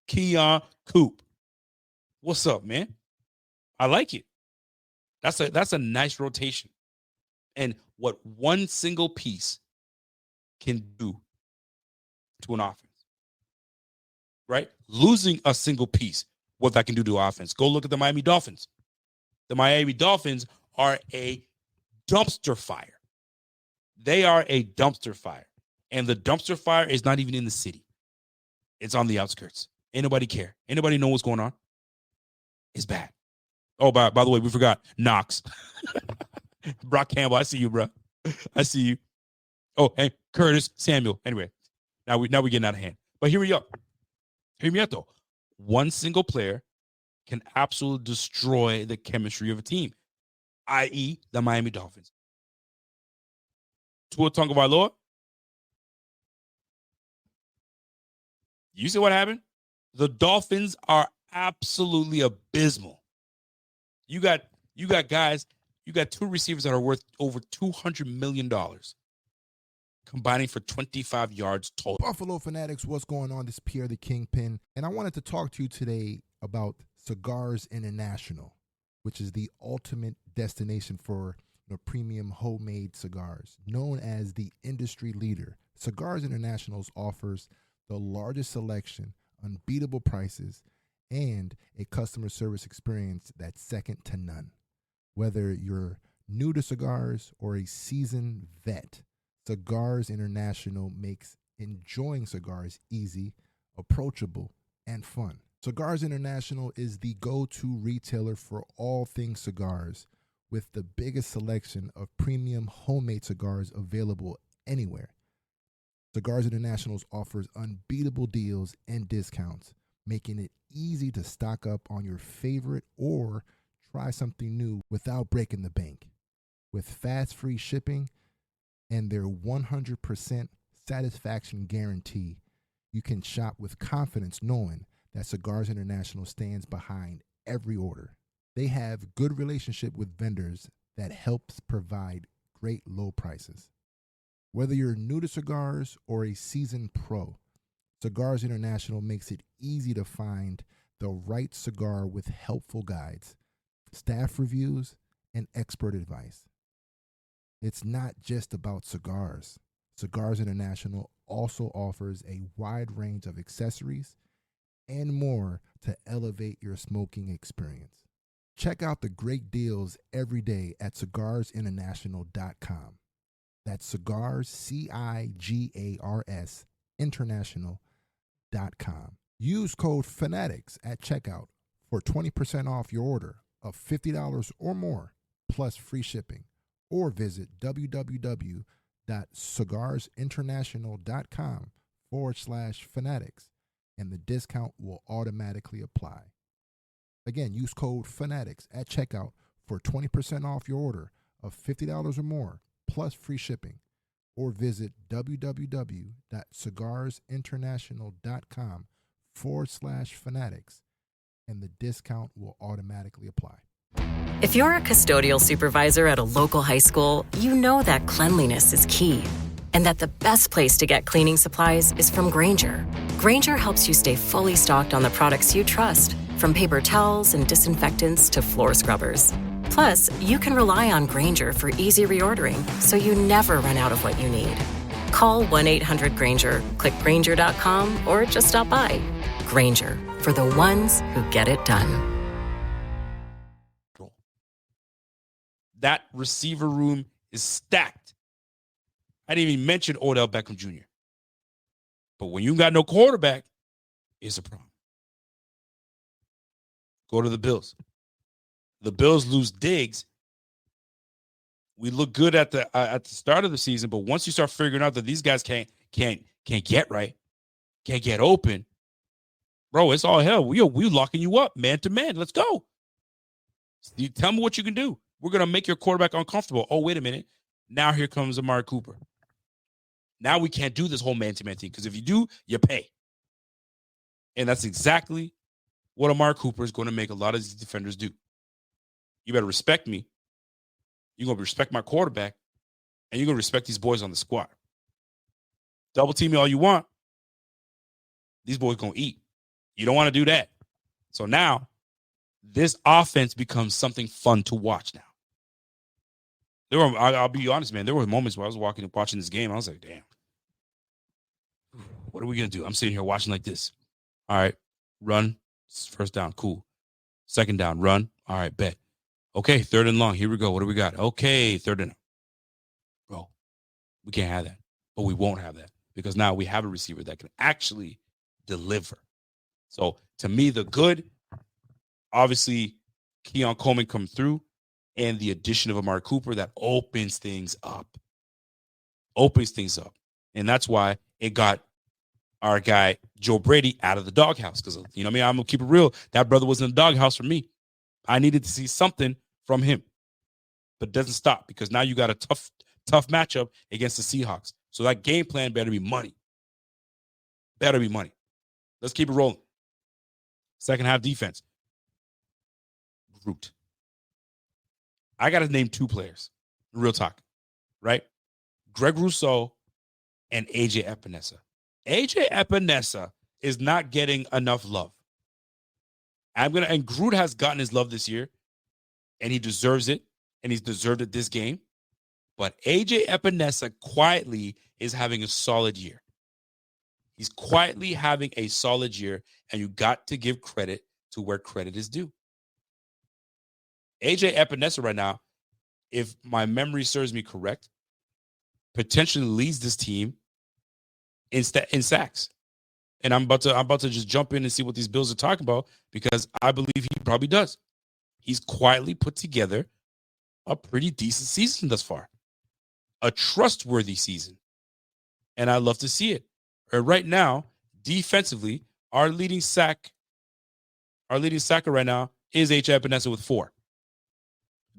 Keon, Coop. What's up, man? I like it. That's a nice rotation. And what one single piece can do to an offense, right? Losing a single piece, what that can do to offense. Go look at the Miami Dolphins. The Miami Dolphins are a dumpster fire. They are a dumpster fire. And the dumpster fire is not even in the city. It's on the outskirts. Ain't nobody care. Ain't nobody know what's going on. It's bad. Oh, by the way, we forgot Knox. Brock Campbell, I see you, bro. I see you. Oh, and Curtis Samuel. Anyway, now we're getting out of hand. But here we are. Hear me out, though. One single player can absolutely destroy the chemistry of a team, i.e. the Miami Dolphins. Tua Tagovailoa. You see what happened? The Dolphins are absolutely abysmal. You got guys, you got 2 receivers that are worth over $200 million, combining for 25 yards total. Buffalo Fanatics, what's going on? This is Pierre the Kingpin, and I wanted to talk to you today about Cigars International, which is the ultimate destination for premium homemade cigars. Known as the industry leader, Cigars International offers the largest selection, unbeatable prices, and a customer service experience that's second to none. Whether you're new to cigars or a seasoned vet, Cigars International makes enjoying cigars easy, approachable, and fun. Cigars International is the go-to retailer for all things cigars, with the biggest selection of premium homemade cigars available anywhere. Cigars International offers unbeatable deals and discounts, making it easy to stock up on your favorite or try something new without breaking the bank. With fast free shipping and their 100% satisfaction guarantee, you can shop with confidence knowing that Cigars International stands behind every order. They have good relationship with vendors that helps provide great low prices. Whether you're new to cigars or a seasoned pro, Cigars International makes it easy to find the right cigar with helpful guides, staff reviews, and expert advice. It's not just about cigars. Cigars International also offers a wide range of accessories and more to elevate your smoking experience. Check out the great deals every day at cigarsinternational.com. That's cigars, CIGARS, international.com. Use code FANATICS at checkout for 20% off your order of $50 or more, plus free shipping. Or visit www.cigarsinternational.com/fanatics, and the discount will automatically apply. Again, use code FANATICS at checkout for 20% off your order of $50 or more, plus free shipping. Or visit www.cigarsinternational.com/fanatics, and the discount will automatically apply. If you're a custodial supervisor at a local high school, you know that cleanliness is key, and that the best place to get cleaning supplies is from Grainger. Grainger helps you stay fully stocked on the products you trust, from paper towels and disinfectants to floor scrubbers. Plus, you can rely on Grainger for easy reordering, so you never run out of what you need. Call 1-800-GRAINGER, click Grainger.com, or just stop by. Grainger, for the ones who get it done. That receiver room is stacked. I didn't even mention Odell Beckham Jr. But when you got no quarterback, it's a problem. Go to the Bills. The Bills lose Diggs. We look good at the start of the season, but once you start figuring out that these guys can't get right, can't get open, bro, it's all hell. We locking you up man to man. Let's go. You tell me what you can do. We're going to make your quarterback uncomfortable. Oh, wait a minute. Now here comes Amari Cooper. Now we can't do this whole man-to-man thing, because if you do, you pay. And that's exactly what Amari Cooper is going to make a lot of these defenders do. You better respect me. You're going to respect my quarterback, and you're going to respect these boys on the squad. Double team me all you want. These boys going to eat. You don't want to do that. So now this offense becomes something fun to watch now. I'll be honest, man. There were moments where I was watching this game. I was like, damn, what are we going to do? I'm sitting here watching like this. All right, run. First down. Cool. Second down, run. All right, bet. Okay, third and long. Here we go. What do we got? Okay, third and. Bro, we can't have that. But we won't have that, because now we have a receiver that can actually deliver. So to me, the good, obviously, Keon Coleman come through, and the addition of Amari Cooper, that opens things up. And that's why it got our guy Joe Brady out of the doghouse, because, you know what I mean? I'm going to keep it real. That brother was in the doghouse for me. I needed to see something from him. But it doesn't stop, because now you got a tough matchup against the Seahawks. So that game plan better be money. Let's keep it rolling. Second half defense. Groot. I got to name two players. Real talk, right? Greg Rousseau and AJ Epinesa. AJ Epinesa is not getting enough love. And Groot has gotten his love this year, and he deserves it, and he's deserved it this game. But AJ Epinesa quietly is having a solid year. He's quietly having a solid year, and you got to give credit to where credit is due. AJ Epinesa right now, if my memory serves me correct, potentially leads this team in sacks. And I'm about to just jump in and see what these Bills are talking about, because I believe he probably does. He's quietly put together a pretty decent season thus far, a trustworthy season, and I love to see it. Right now, defensively, our leading sacker right now is AJ Epinesa with 4.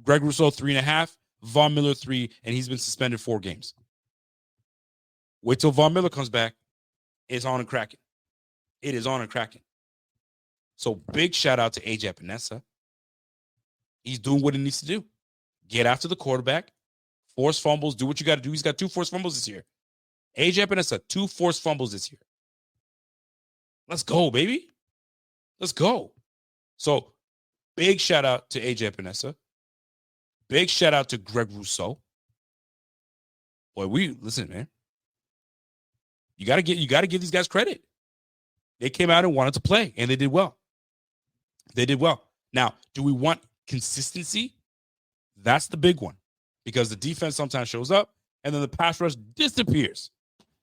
Greg Rousseau 3.5, Von Miller 3, and he's been suspended 4 games. Wait till Von Miller comes back. It's on and cracking. It is on and cracking. So big shout out to AJ Epinesa. He's doing what he needs to do. Get after the quarterback, force fumbles, do what you got to do. He's got 2 forced fumbles this year. AJ Epinesa, 2 forced fumbles this year. Let's go, baby. Let's go. So big shout out to AJ Epinesa. Big shout out to Greg Rousseau. Boy, listen, man. You gotta give these guys credit. They came out and wanted to play, and they did well. They did well. Now, do we want consistency? That's the big one, because the defense sometimes shows up, and then the pass rush disappears.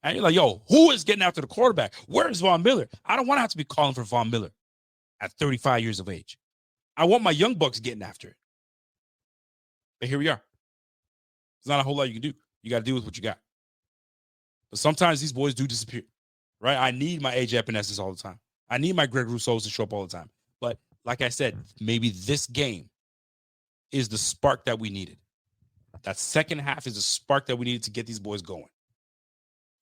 And you're like, yo, who is getting after the quarterback? Where is Von Miller? I don't want to have to be calling for Von Miller at 35 years of age. I want my young bucks getting after it. But here we are. There's not a whole lot you can do. You got to deal with what you got. But sometimes these boys do disappear, right? I need my AJ Epeneses all the time. I need my Greg Rousseaus to show up all the time. But like I said, maybe this game is the spark that we needed. That second half is the spark that we needed to get these boys going.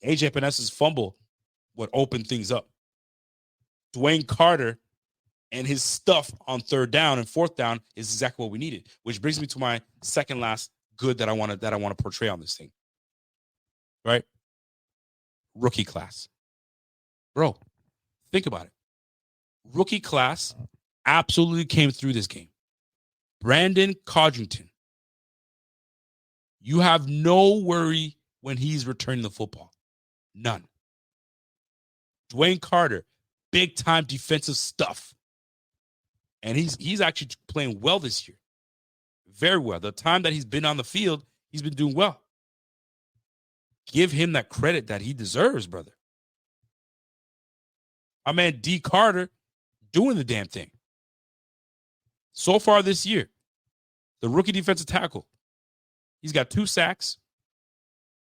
AJ Epeneses' fumble would open things up. Dwayne Carter and his stuff on third down and fourth down is exactly what we needed, which brings me to my second last good that I want to portray on this thing. Right? Rookie class. Bro, think about it. Rookie class absolutely came through this game. Brandon Codrington. You have no worry when he's returning the football. None. Dwayne Carter, big time defensive stuff. And he's actually playing well this year. Very well. The time that he's been on the field, he's been doing well. Give him that credit that he deserves, brother. My man D. Carter doing the damn thing. So far this year, the rookie defensive tackle, he's got 2 sacks.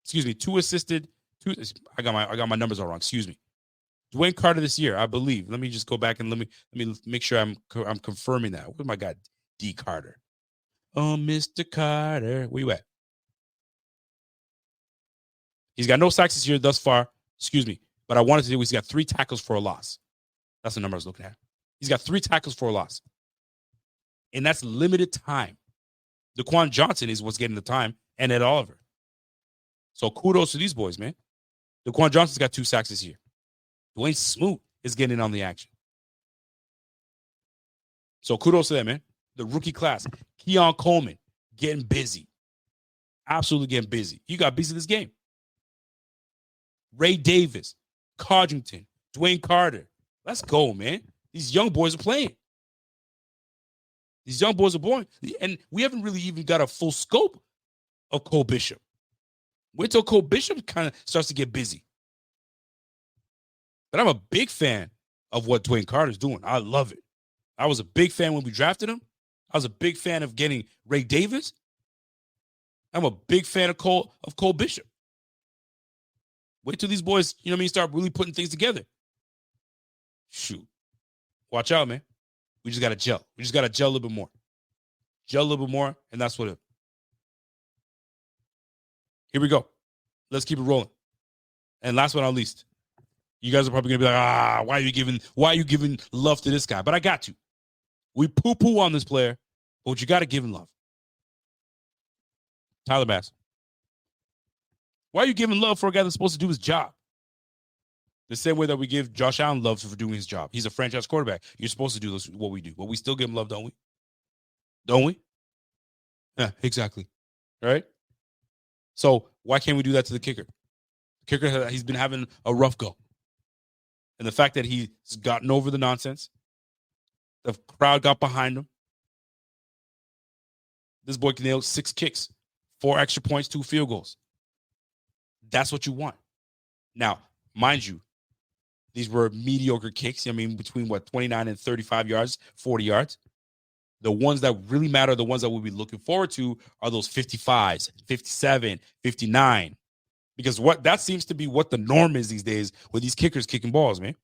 2 assisted. I got my numbers all wrong. Excuse me. Dwayne Carter this year, I believe. Let me just go back and let me make sure I'm confirming that. Where's my guy D. Carter? Oh, Mr. Carter, where you at? He's got no sacks this year thus far. Excuse me. But I wanted to do, he's got 3 tackles for a loss. That's the number I was looking at. He's got 3 tackles for a loss. And that's limited time. Daquan Johnson is what's getting the time, and Ed Oliver. So kudos to these boys, man. Daquan Johnson's got 2 sacks this year. Dwayne Smoot is getting in on the action. So kudos to them, man. The rookie class. Keon Coleman getting busy. Absolutely getting busy. You got busy this game. Ray Davis, Codrington, Dwayne Carter. Let's go, man. These young boys are playing. These young boys are born. And we haven't really even got a full scope of Cole Bishop. Wait till Cole Bishop kind of starts to get busy. But I'm a big fan of what Dwayne Carter's doing. I love it. I was a big fan when we drafted him. I was a big fan of getting Ray Davis. I'm a big fan of Cole Bishop. Wait till these boys, start really putting things together. Shoot. Watch out, man. We just got to gel. We just got to gel a little bit more. Gel a little bit more, and that's what it. Here we go. Let's keep it rolling. And last but not least, you guys are probably going to be like, why are you giving love to this guy? But I got to. We poo-poo on this player, but you got to give him love. Tyler Bass. Why are you giving love for a guy that's supposed to do his job? The same way that we give Josh Allen love for doing his job. He's a franchise quarterback. You're supposed to do this, what we do. But we still give him love, don't we? Don't we? Yeah, exactly. All right? So why can't we do that to the kicker? The kicker, he's been having a rough go. And the fact that he's gotten over the nonsense, the crowd got behind him. This boy can nail 6 kicks, 4 extra points, 2 field goals. That's what you want. Now, mind you, these were mediocre kicks. Between 29 and 35 yards, 40 yards. The ones that really matter, the ones that we'll be looking forward to are those 55s, 57, 59. Because that seems to be what the norm is these days with these kickers kicking balls, man.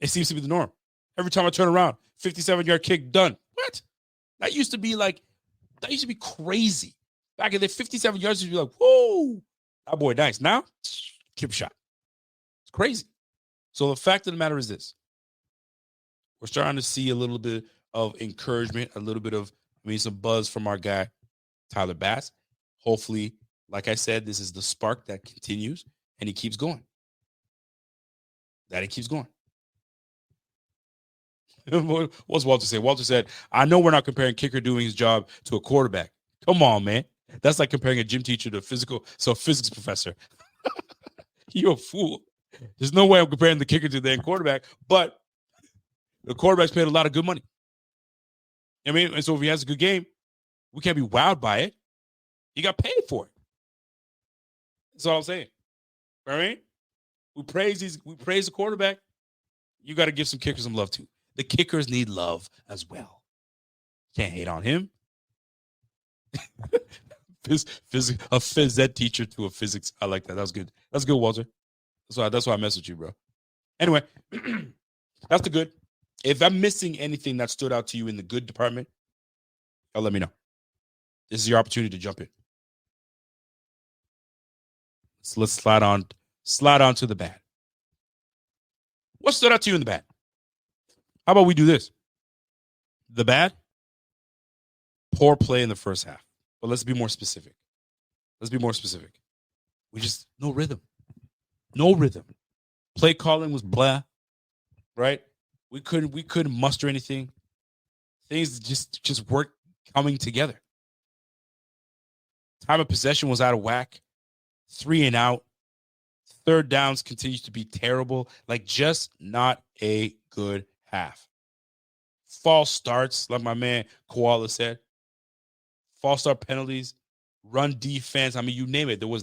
It seems to be the norm. Every time I turn around, 57-yard kick, done. What? That used to be crazy. Back in the 57 yards, you'd be like, whoa, that boy nice. Now, chip shot. It's crazy. So the fact of the matter is this. We're starting to see a little bit of encouragement, a little bit of, some buzz from our guy, Tyler Bass. Hopefully, like I said, this is the spark that continues and he keeps going. What's Walter say? Walter said, I know we're not comparing kicker doing his job to a quarterback. Come on, man. That's like comparing a gym teacher to a physics professor. You're a fool. There's no way I'm comparing the kicker to the quarterback, but the quarterback's paid a lot of good money. I mean, and so if he has a good game, we can't be wowed by it. He got paid for it. That's all I'm saying. All right? We praise the quarterback. You got to give some kickers some love too. The kickers need love as well. Can't hate on him. A phys ed teacher to a physics. I like that. That was good. That's good, Walter. That's why I mess with you, bro. Anyway, that's the good. If I'm missing anything that stood out to you in the good department, y'all let me know. This is your opportunity to jump in. So let's slide on to the bad. What stood out to you in the bad? How about we do this? The bad, poor play in the first half. But let's be more specific. We just no rhythm. No rhythm. Play calling was blah, right? We couldn't muster anything. Things just weren't coming together. Time of possession was out of whack. 3 and out. Third downs continues to be terrible. Like, just not a good half. False starts, like my man Koala said. False start penalties, run defense. I mean, you name it. There's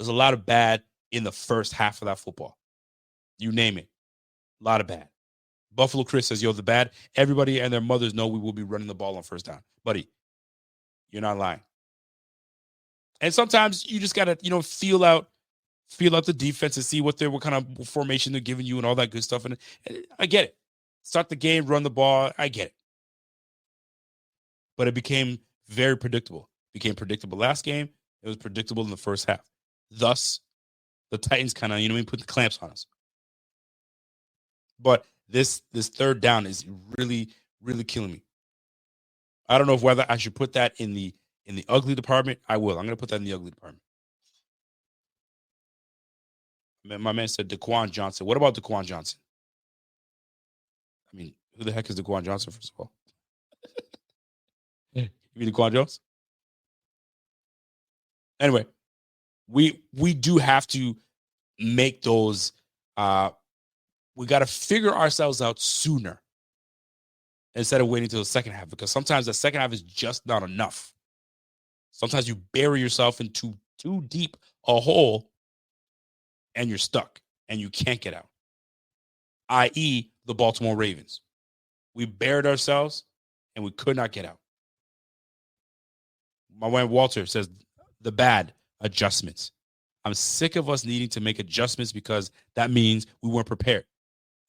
a lot of bad in the first half of that football. You name it. A lot of bad. Buffalo Chris says, yo, the bad. Everybody and their mothers know we will be running the ball on first down. Buddy, you're not lying. And sometimes you just got to, feel out the defense and see what kind of formation they're giving you and all that good stuff. And I get it. Start the game, run the ball. I get it. But it became very predictable. Became predictable last game. It was predictable in the first half. Thus, the Titans kind of, put the clamps on us. But this third down is really, really killing me. I don't know whether I should put that in the ugly department. I will. I'm going to put that in the ugly department. My man said Daquan Johnson. What about Daquan Johnson? I mean, who the heck is Daquan Johnson, first of all? You mean Daquan Jones? Anyway, we do have to make those. We got to figure ourselves out sooner instead of waiting till the second half, because sometimes the second half is just not enough. Sometimes you bury yourself into too deep a hole and you're stuck and you can't get out, i.e. the Baltimore Ravens. We buried ourselves and we could not get out. My man Walter says the bad adjustments. I'm sick of us needing to make adjustments because that means we weren't prepared.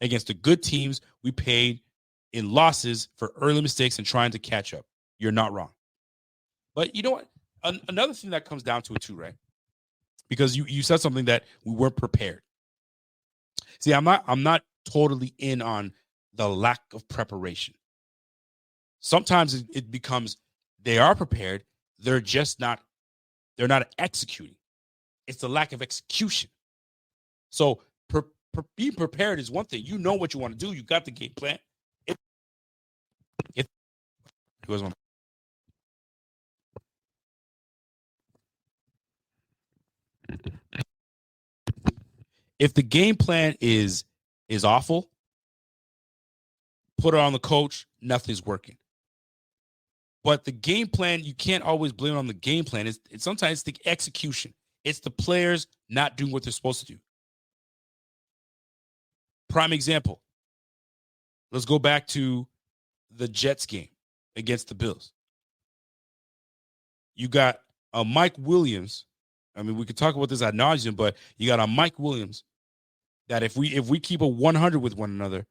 Against the good teams, we paid in losses for early mistakes and trying to catch up. You're not wrong. But you know what? Another thing that comes down to it too, right? Because you said something that we weren't prepared. See, I'm not totally in on the lack of preparation. Sometimes it becomes they are prepared, they're not executing. It's the lack of execution. So being prepared is one thing. You know what you want to do. You got the game plan. If the game plan is awful, put it on the coach. Nothing's working. But the game plan, you can't always blame it on the game plan. It's sometimes the execution. It's the players not doing what they're supposed to do. Prime example. Let's go back to the Jets game against the Bills. You got a Mike Williams. I mean, we could talk about this ad nauseum, but you got a Mike Williams that if we keep a 100 with one another,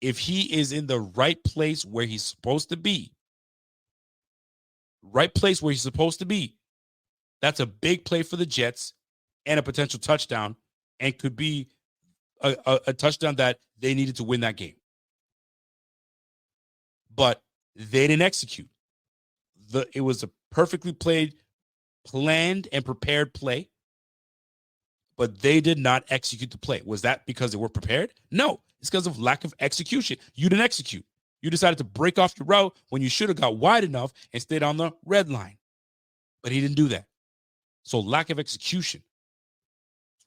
if he is in the right place where he's supposed to be, that's a big play for the Jets and a potential touchdown, and could be a touchdown that they needed to win that game. But they didn't execute. It was a perfectly planned and prepared play, but they did not execute the play. Was that because they were prepared? No, It's because of lack of execution. You didn't execute. You decided to break off your route when you should have got wide enough and stayed on the red line. But he didn't do that. So lack of execution.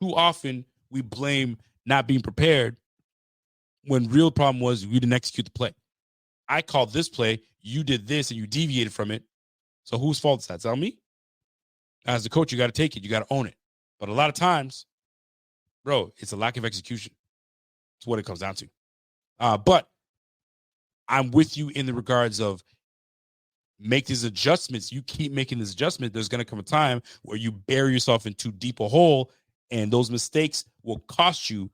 Too often we blame not being prepared when real problem was we didn't execute the play. I called this play, you did this, and you deviated from it. So whose fault is that? Is that on me? As the coach, you got to take it. You got to own it. But a lot of times, bro, it's a lack of execution. It's what it comes down to. But I'm with you in the regards of make these adjustments. You keep making this adjustment. There's going to come a time where you bury yourself in too deep a hole, and those mistakes will cost you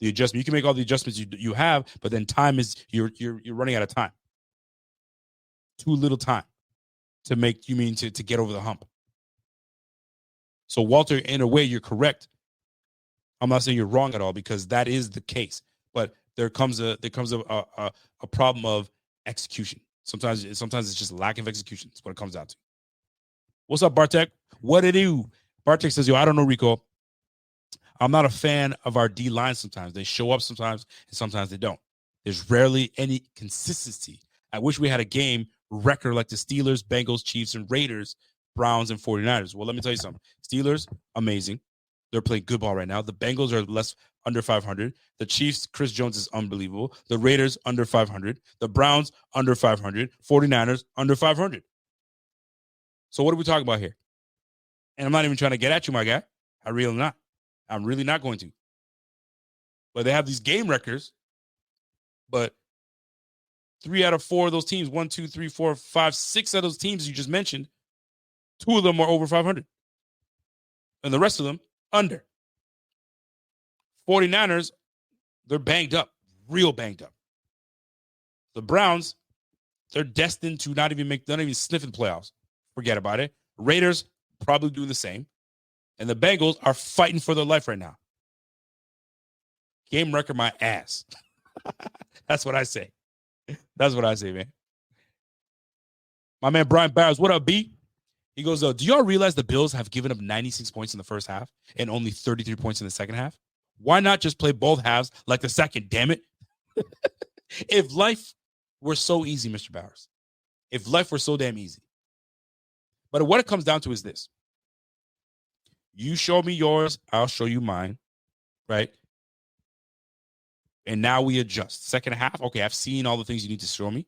the adjustment. You can make all the adjustments you have, but then time is you're running out of time. Too little time to make to get over the hump. So Walter, in a way, you're correct. I'm not saying you're wrong at all because that is the case. But there comes a problem of execution. Sometimes it's just lack of execution. That's what it comes down to. What's up, Bartek? What it do? Bartek says, yo, I don't know, Rico. I'm not a fan of our D line sometimes. They show up sometimes, and sometimes they don't. There's rarely any consistency. I wish we had a game record like the Steelers, Bengals, Chiefs, and Raiders, Browns, and 49ers. Well, let me tell you something. Steelers, amazing. They're playing good ball right now. The Bengals are under 500. The Chiefs, Chris Jones is unbelievable. The Raiders, under 500. The Browns, under 500. 49ers, under 500. So what are we talking about here? And I'm not even trying to get at you, my guy. I really not. I'm really not going to. But they have these game records. But 3 out of 4 of those teams, 1, 2, 3, 4, 5, 6 of those teams you just mentioned, 2 of them are over 500. And the rest of them, under. 49ers, they're banged up, real banged up. The Browns, they're destined to not even sniffing playoffs. Forget about it. Raiders, probably doing the same. And the Bengals are fighting for their life right now. Game record my ass. That's what I say. That's what I say, man. My man Brian Barrows, what up, B? He goes, do y'all realize the Bills have given up 96 points in the first half and only 33 points in the second half? Why not just play both halves like the second, damn it? If life were so easy, Mr. Bowers, if life were so damn easy. But what it comes down to is this. You show me yours, I'll show you mine, right? And now we adjust. Second half, okay, I've seen all the things you need to show me.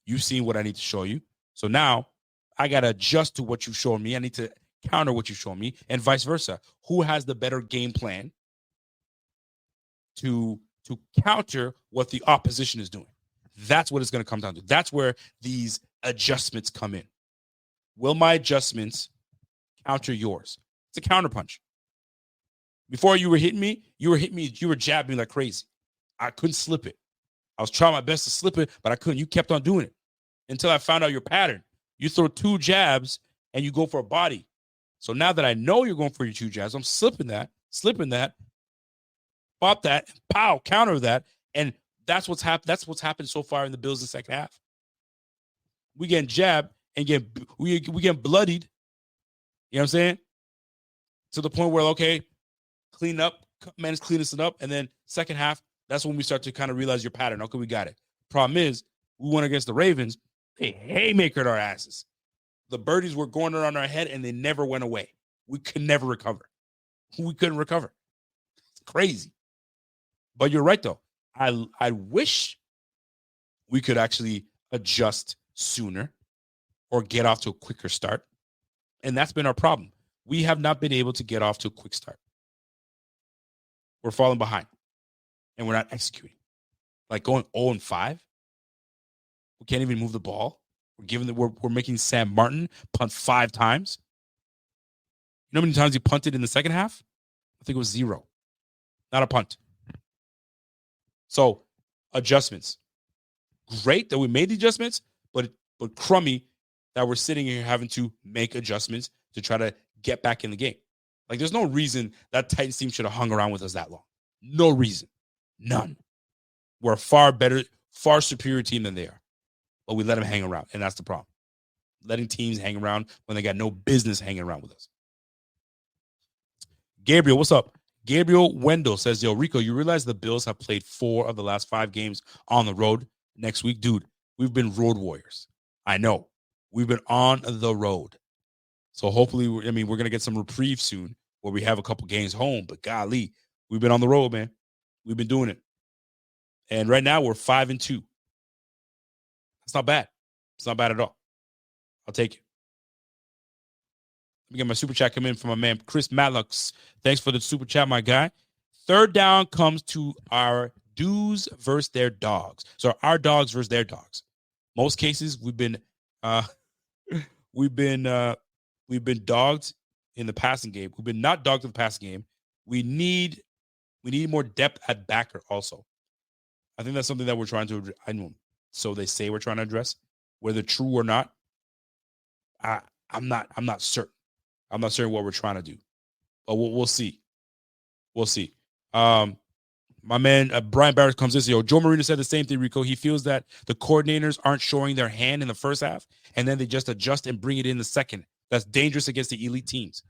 You've seen what I need to show you. So now I got to adjust to what you showed me. I need to counter what you showed me and vice versa. Who has the better game plan to counter what the opposition is doing? That's what it's going to come down to. That's where these adjustments come in. Will my adjustments counter yours? It's a counterpunch. Before you were hitting me, you were jabbing me like crazy. I couldn't slip it. I was trying my best to slip it, but I couldn't. You kept on doing it until I found out your pattern. You throw 2 jabs and you go for a body. So now that I know you're going for your 2 jabs, I'm slipping that, pop that, pow, counter that, and that's what's happened. That's what's happened so far in the Bills in the second half. We getting jabbed and we getting bloodied. You know what I'm saying? To the point where, okay, clean up, man is cleaning it up, and then second half, that's when we start to kind of realize your pattern. Okay, we got it. Problem is, we went against the Ravens. They haymakered our asses. The birdies were going around our head, and they never went away. We could never recover. We couldn't recover. It's crazy. But you're right, though. I wish we could actually adjust sooner or get off to a quicker start. And that's been our problem. We have not been able to get off to a quick start. We're falling behind, and we're not executing. Like going 0-5. We can't even move the ball. We're making Sam Martin punt 5 times. You know how many times he punted in the second half? I think it was 0. Not a punt. So adjustments. Great that we made the adjustments, but crummy that we're sitting here having to make adjustments to try to get back in the game. Like, there's no reason that Titans team should have hung around with us that long. No reason. None. We're a far better, far superior team than they are. But we let them hang around, and that's the problem. Letting teams hang around when they got no business hanging around with us. Gabriel, what's up? Gabriel Wendell says, yo, Rico, you realize the Bills have played 4 of the last 5 games on the road next week? Dude, we've been road warriors. I know. We've been on the road. So hopefully, we're going to get some reprieve soon where we have a couple games home. But golly, we've been on the road, man. We've been doing it. And right now, we're 5-2. That's not bad. It's not bad at all. I'll take it. Let me get my super chat come in from my man, Chris Matlock. Thanks for the super chat, my guy. Third down comes to our dudes versus their dogs. So our dogs versus their dogs. Most cases, we've been dogged in the passing game. We've been not dogged in the passing game. We need more depth at backer also. I think that's something that we're trying to. I know. So they say we're trying to address. Whether true or not, I'm not certain. I'm not certain what we're trying to do, but we'll see. We'll see. My man Brian Barrett comes in. Yo, Joe Marino said the same thing, Rico. He feels that the coordinators aren't showing their hand in the first half, and then they just adjust and bring it in the second. That's dangerous against the elite teams.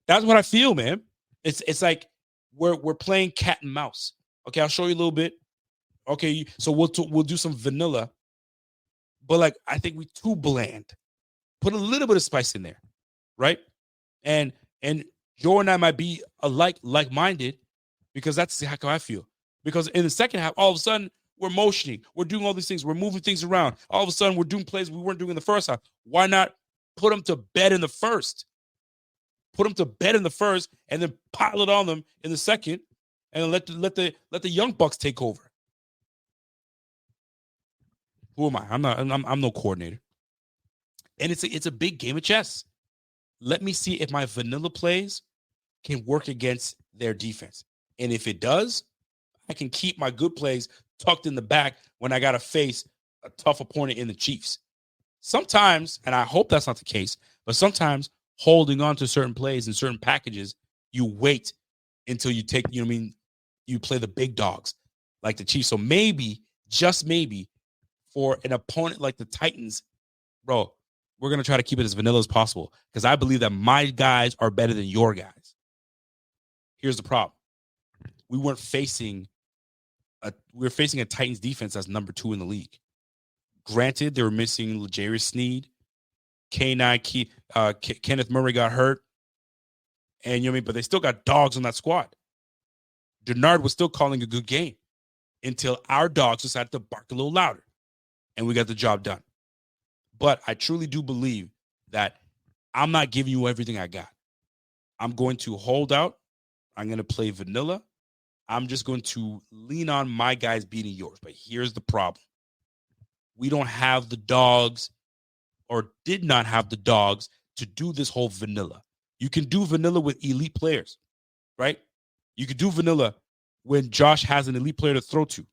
That's what I feel, man. It's like we're playing cat and mouse. Okay, I'll show you a little bit. Okay, so we'll do some vanilla, but like I think we too bland. Put a little bit of spice in there, right? And Joe and I might be like-minded because that's how I feel. Because in the second half, all of a sudden we're motioning, we're doing all these things, we're moving things around. All of a sudden we're doing plays we weren't doing in the first half. Why not put them to bed in the first? Put them to bed in the first, and then pile it on them in the second, and then let the young bucks take over. Who am I? I'm no coordinator. And it's a big game of chess. Let me see if my vanilla plays can work against their defense. And if it does, I can keep my good plays tucked in the back when I got to face a tough opponent in the Chiefs. Sometimes, and I hope that's not the case, but sometimes holding on to certain plays and certain packages, you wait until you take, you play the big dogs like the Chiefs. So maybe, just maybe, for an opponent like the Titans, bro, we're going to try to keep it as vanilla as possible because I believe that my guys are better than your guys. Here's the problem. We're facing a Titans defense that's number 2 in the league. Granted, they were missing L'Jarius Sneed. Kenneth Murray got hurt. And but they still got dogs on that squad. Denard was still calling a good game until our dogs decided to bark a little louder. And we got the job done. But I truly do believe that I'm not giving you everything I got. I'm going to hold out. I'm going to play vanilla. I'm just going to lean on my guys beating yours. But here's the problem. We don't have the dogs, or did not have the dogs, to do this whole vanilla. You can do vanilla with elite players, right? You could do vanilla when Josh has an elite player to throw to.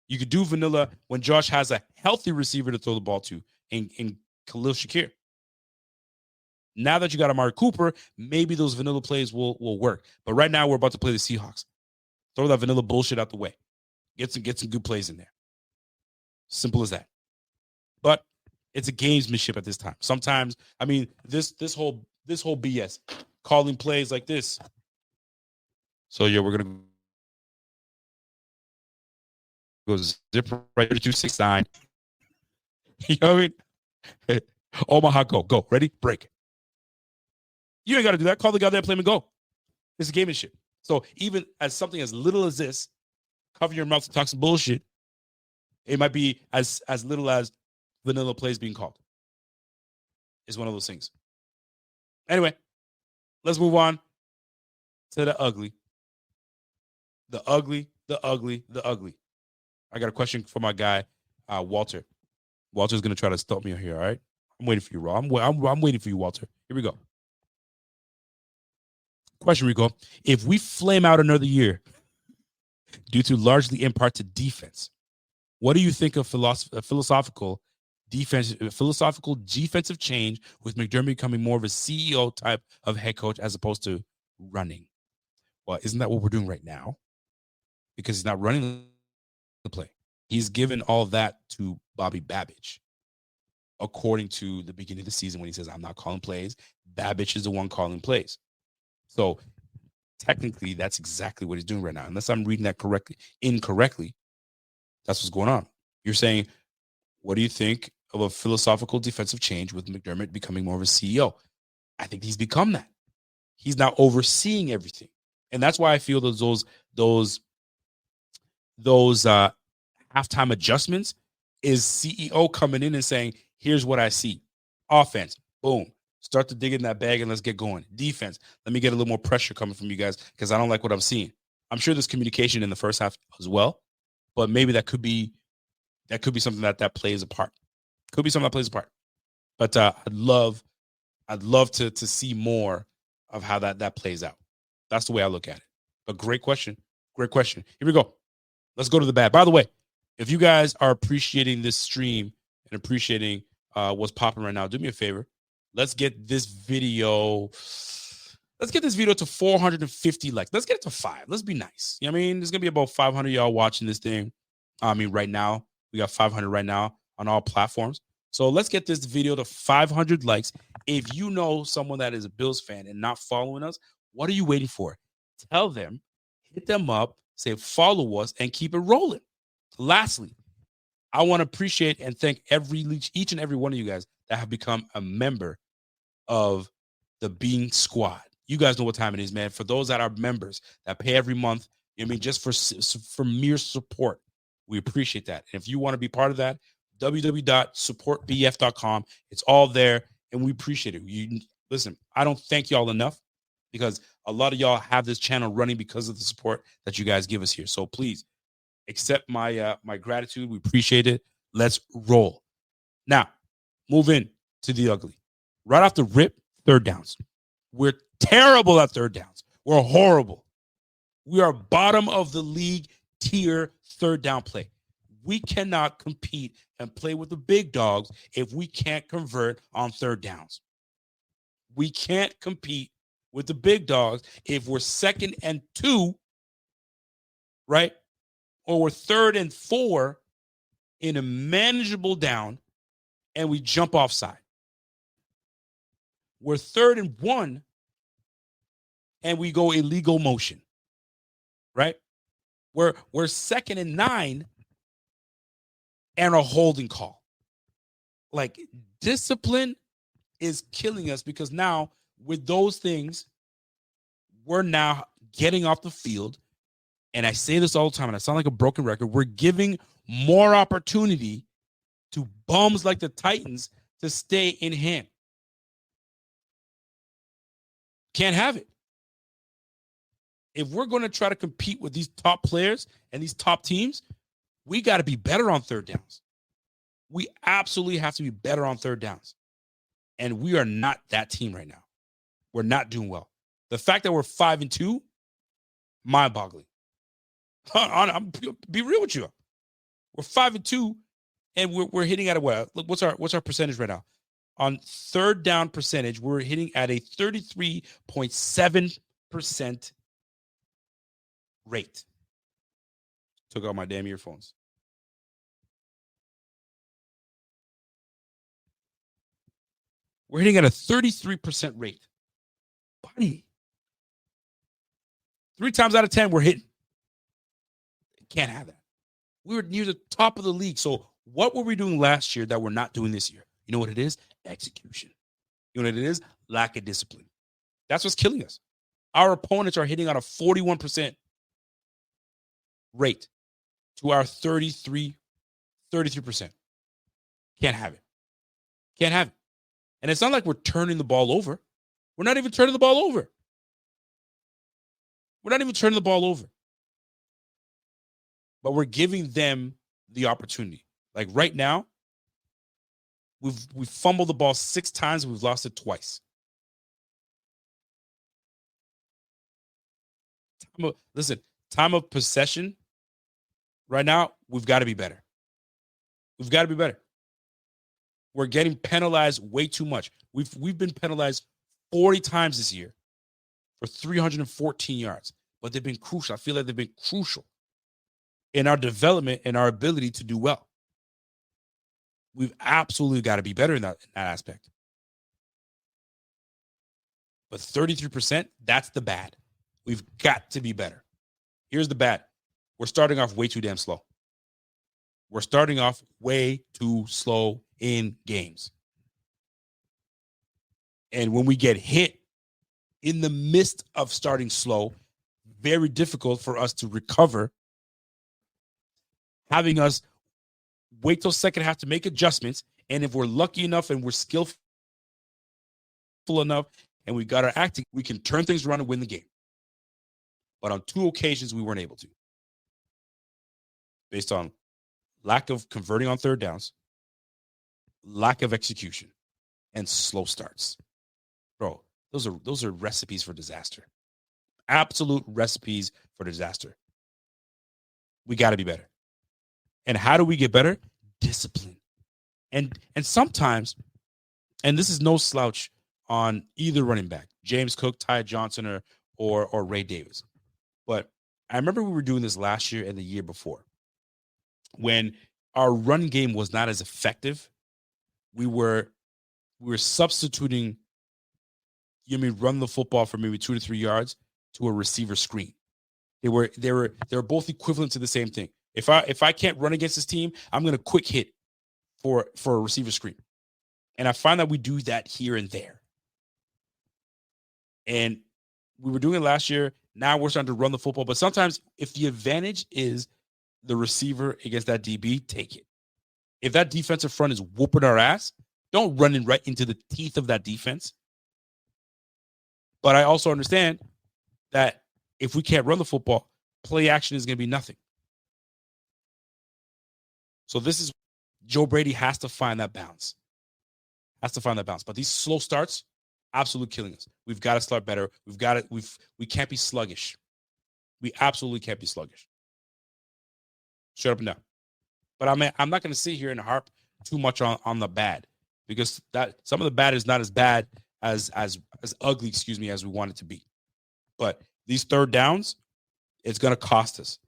You could do vanilla when Josh has a healthy receiver to throw the ball to in Khalil Shakir. Now that you got Amari Cooper, maybe those vanilla plays will work. But right now we're about to play the Seahawks. Throw that vanilla bullshit out the way. Get some good plays in there. Simple as that. But it's a gamesmanship at this time. Sometimes, this whole BS, calling plays like this. So yeah, we're gonna go zip right to 269. You know what I mean? Omaha, go. Ready? Break. You ain't got to do that. Call the guy there, play him and go. It's a gamemanship. So even as something as little as this, cover your mouth and talk some bullshit, it might be as little as vanilla plays being called. It's one of those things. Anyway, let's move on to the ugly. The ugly. I got a question for my guy, Walter. Walter's going to try to stop me here, all right? I'm waiting for you, Raw. I'm waiting for you, Walter. Here we go. Question, Rico. If we flame out another year due to largely in part to defense, what do you think of philosophical defensive change with McDermott becoming more of a CEO type of head coach as opposed to running? Well, isn't that what we're doing right now? Because he's not running the play. He's given all that to Bobby Babich. According to the beginning of the season when he says, I'm not calling plays, Babich is the one calling plays. So technically, that's exactly what he's doing right now. Unless I'm reading that incorrectly, that's what's going on. You're saying, what do you think of a philosophical defensive change with McDermott becoming more of a CEO? I think he's become that. He's now overseeing everything. And that's why I feel those halftime adjustments is CEO coming in and saying, here's what I see. Offense, boom. Start to dig in that bag and let's get going. Defense, let me get a little more pressure coming from you guys because I don't like what I'm seeing. I'm sure there's communication in the first half as well, but maybe that could be something that plays a part. Could be something that plays a part. But I'd love to see more of how that plays out. That's the way I look at it. But great question. Great question. Here we go. Let's go to the bad. By the way, if you guys are appreciating this stream and appreciating what's popping right now, do me a favor. Let's get this video to 450 likes. Let's get it to 5. Let's be nice. You know what I mean? There's going to be about 500 y'all watching this thing. I mean, right now, we got 500 right now on all platforms. So let's get this video to 500 likes. If you know someone that is a Bills fan and not following us, what are you waiting for? Tell them, hit them up, say follow us, and keep it rolling. Lastly, I want to appreciate and thank each and every one of you guys that have become a member of the Being Squad. You guys know what time it is, man. For those that are members that pay every month, I mean, just for mere support, we appreciate that. And if you want to be part of that, www.supportbf.com. It's all there, and we appreciate it. Listen, I don't thank y'all enough because a lot of y'all have this channel running because of the support that you guys give us here. So please accept my gratitude. We appreciate it. Let's roll. Now, move in to the ugly. Right off the rip, third downs. We're terrible at third downs. We're horrible. We are bottom of the league tier third down play. We cannot compete and play with the big dogs if we can't convert on third downs. We can't compete with the big dogs if we're 2nd and 2, right? Or we're 3rd and 4 in a manageable down and we jump offside. We're 3rd and 1 and we go illegal motion, right? We're 2nd and 9 and a holding call. Like, discipline is killing us because now with those things, we're now getting off the field. And I say this all the time, and I sound like a broken record. We're giving more opportunity to bums like the Titans to stay in hand. Can't have it. If we're going to try to compete with these top players and these top teams, we got to be better on third downs. We absolutely have to be better on third downs. And we are not that team right now. We're not doing well. The fact that we're 5-2, mind-boggling. I'm be real with you. We're 5-2, and we're hitting at a what? Look, what's our percentage right now? On third down percentage, we're hitting at a 33.7% rate. Took out my damn earphones. We're hitting at a 33% rate. Buddy. 3 times out of 10, we're hitting. Can't have that. We were near the top of the league. So what were we doing last year that we're not doing this year? You know what it is? Execution. You know what it is? Lack of discipline. That's what's killing us. Our opponents are hitting on a 41% rate to our 33%. Can't have it. Can't have it. And it's not like we're turning the ball over. We're not even turning the ball over. We're not even turning the ball over. But we're giving them the opportunity. Like right now, we've fumbled the ball 6 times. We've lost it twice. Time of possession. Right now, we've got to be better. We've got to be better. We're getting penalized way too much. We've been penalized 40 times this year for 314 yards, but they've been crucial. I feel like they've been crucial in our development and our ability to do well. We've absolutely got to be better in that aspect. But 33%, that's the bad. We've got to be better. Here's the bad. We're starting off way too damn slow. We're starting off way too slow in games. And when we get hit in the midst of starting slow, very difficult for us to recover, having us wait till second half to make adjustments. And if we're lucky enough and we're skillful enough and we got our acting, we can turn things around and win the game. But on 2 occasions, we weren't able to. Based on lack of converting on third downs, lack of execution, and slow starts. Bro, those are recipes for disaster. Absolute recipes for disaster. We got to be better. And how do we get better? Discipline. And sometimes, and this is no slouch on either running back, James Cook, Ty Johnson, or Ray Davis. But I remember we were doing this last year and the year before. When our run game was not as effective, we were substituting, run the football for maybe 2 to 3 yards to a receiver screen. They were both equivalent to the same thing. If I can't run against this team, I'm going to quick hit for a receiver screen. And I find that we do that here and there. And we were doing it last year. Now we're starting to run the football. But sometimes if the advantage is the receiver against that DB, take it. If that defensive front is whooping our ass, don't run in right into the teeth of that defense. But I also understand that if we can't run the football, play action is going to be nothing. So this is, Joe Brady has to find that balance. But these slow starts, absolutely killing us. We've got to start better. We can't be sluggish. We absolutely can't be sluggish. Shut up and down. But I'm not going to sit here and harp too much on the bad, because that some of the bad is not as bad as ugly, as we want it to be. But these third downs, it's going to cost us.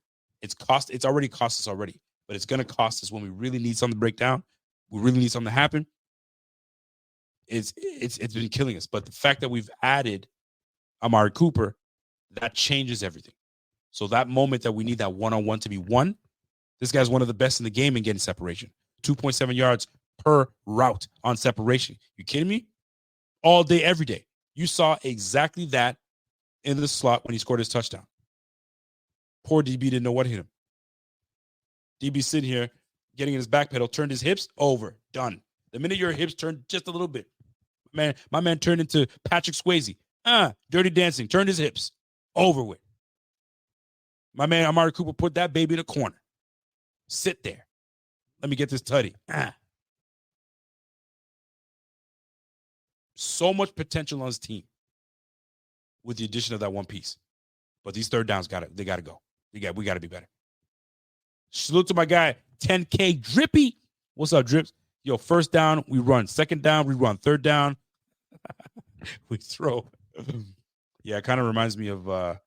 It's already cost us already, but it's going to cost us when we really need something to break down. We really need something to happen. It's been killing us. But the fact that we've added Amari Cooper, that changes everything. So that moment that we need that one-on-one to be won, this guy's one of the best in the game in getting separation. 2.7 yards per route on separation. You kidding me? All day, every day. You saw exactly that in the slot when he scored his touchdown. Poor DB didn't know what hit him. DB sitting here, getting in his back pedal, turned his hips, over, done. The minute your hips turned just a little bit, my man turned into Patrick Swayze. Dirty Dancing, turned his hips, over with. My man Amari Cooper put that baby in a corner. Sit there. Let me get this tutty. So much potential on his team with the addition of that one piece. But these third downs they gotta go. We gotta be better. Salute to my guy, 10K Drippy. What's up, Drips? Yo, first down, we run. Second down, we run. Third down, we throw. Yeah, it kind of reminds me of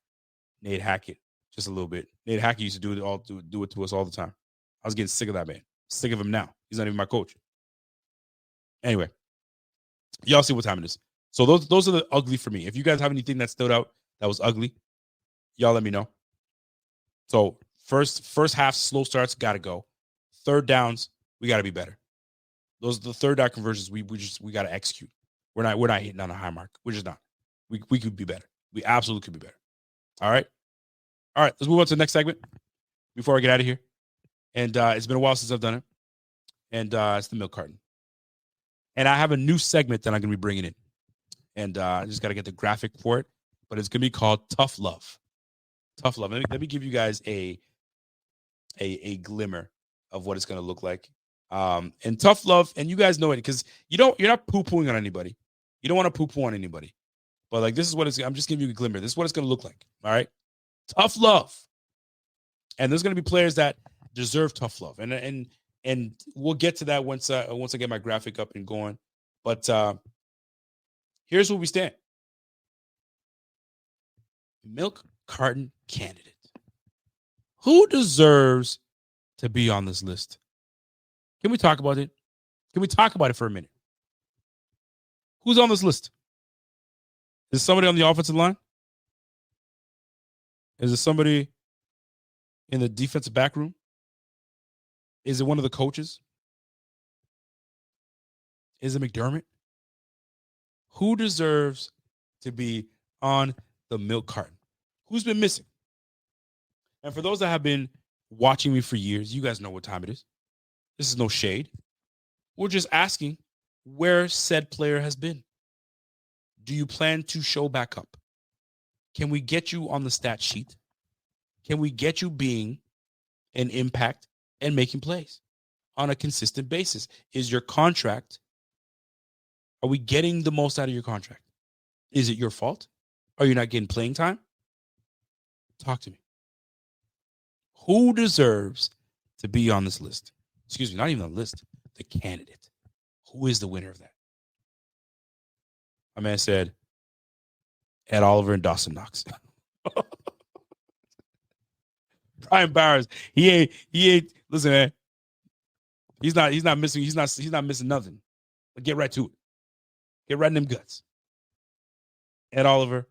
Nate Hackett, just a little bit. Nate Hackett used to do it to us all the time. I was getting sick of that man. Sick of him now. He's not even my coach. Anyway, y'all see what time it is. So those are the ugly for me. If you guys have anything that stood out that was ugly, y'all let me know. So first half slow starts, gotta go. Third downs, we gotta be better. Those are the third down conversions. We gotta execute. We're not hitting on a high mark. We're just not. We could be better. We absolutely could be better. All right. Let's move on to the next segment before I get out of here. And it's been a while since I've done it. And it's the milk carton. And I have a new segment that I'm going to be bringing in. And I just got to get the graphic for it. But it's going to be called Tough Love. Tough Love. Let me give you guys a glimmer of what it's going to look like. And Tough Love, and you guys know it because you're not poo-pooing on anybody. You don't want to poo-poo on anybody. But like this is what I'm just giving you a glimmer. This is what it's going to look like. All right. Tough love. And there's going to be players that deserve tough love. And we'll get to that once I get my graphic up and going. But here's where we stand. Milk carton candidate. Who deserves to be on this list? Can we talk about it? Can we talk about it for a minute? Who's on this list? Is somebody on the offensive line? Is it somebody in the defensive back room? Is it one of the coaches? Is it McDermott? Who deserves to be on the milk carton? Who's been missing? And for those that have been watching me for years, you guys know what time it is. This is no shade. We're just asking where said player has been. Do you plan to show back up? Can we get you on the stat sheet? Can we get you being an impact and making plays on a consistent basis? Is your contract, are we getting the most out of your contract? Is it your fault? Are you not getting playing time? Talk to me. Who deserves to be on this list? Excuse me, not even on the list, the candidate. Who is the winner of that? My man said, Ed Oliver and Dawson Knox. Brian Bowers, he ain't, listen, man. He's not missing nothing. But get right to it. Get right in them guts. Ed Oliver.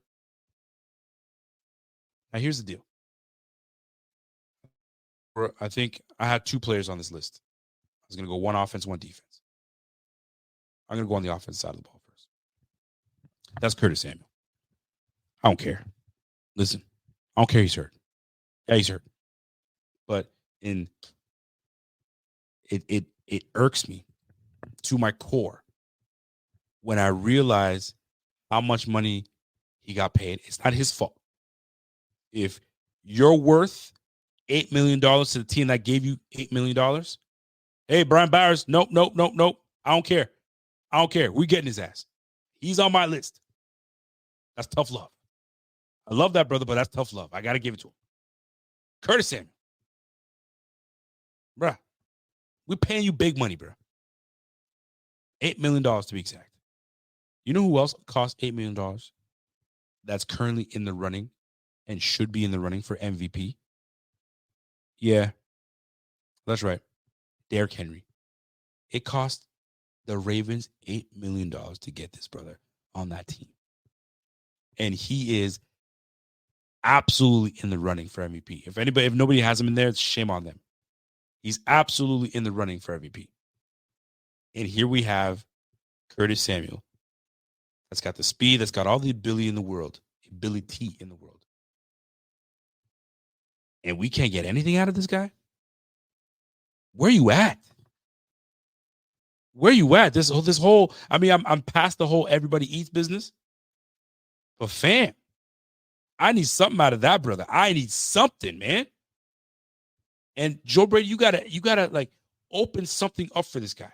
Now here's the deal. I think I had two players on this list. I was going to go one offense, one defense. I'm going to go on the offense side of the ball first. That's Curtis Samuel. I don't care. Listen, I don't care he's hurt. Yeah, he's hurt. But it irks me to my core when I realize how much money he got paid. It's not his fault. If you're worth $8 million to the team that gave you $8 million, hey, Brian Bowers, nope. I don't care. We're getting his ass. He's on my list. That's tough love. I love that, brother, but that's tough love. I got to give it to him. Curtis Samuel. Bruh, we're paying you big money, bruh. $8 million to be exact. You know who else costs $8 million that's currently in the running and should be in the running for MVP? Yeah, that's right. Derrick Henry. It cost the Ravens $8 million to get this brother on that team. And he is absolutely in the running for MVP. If nobody has him in there, it's shame on them. He's absolutely in the running for MVP. And here we have Curtis Samuel. That's got the speed, that's got all the ability in the world. And we can't get anything out of this guy? Where you at? This whole, I mean, I'm past the whole everybody eats business. But fam, I need something out of that, brother. I need something, man. And Joe Brady, you gotta like open something up for this guy.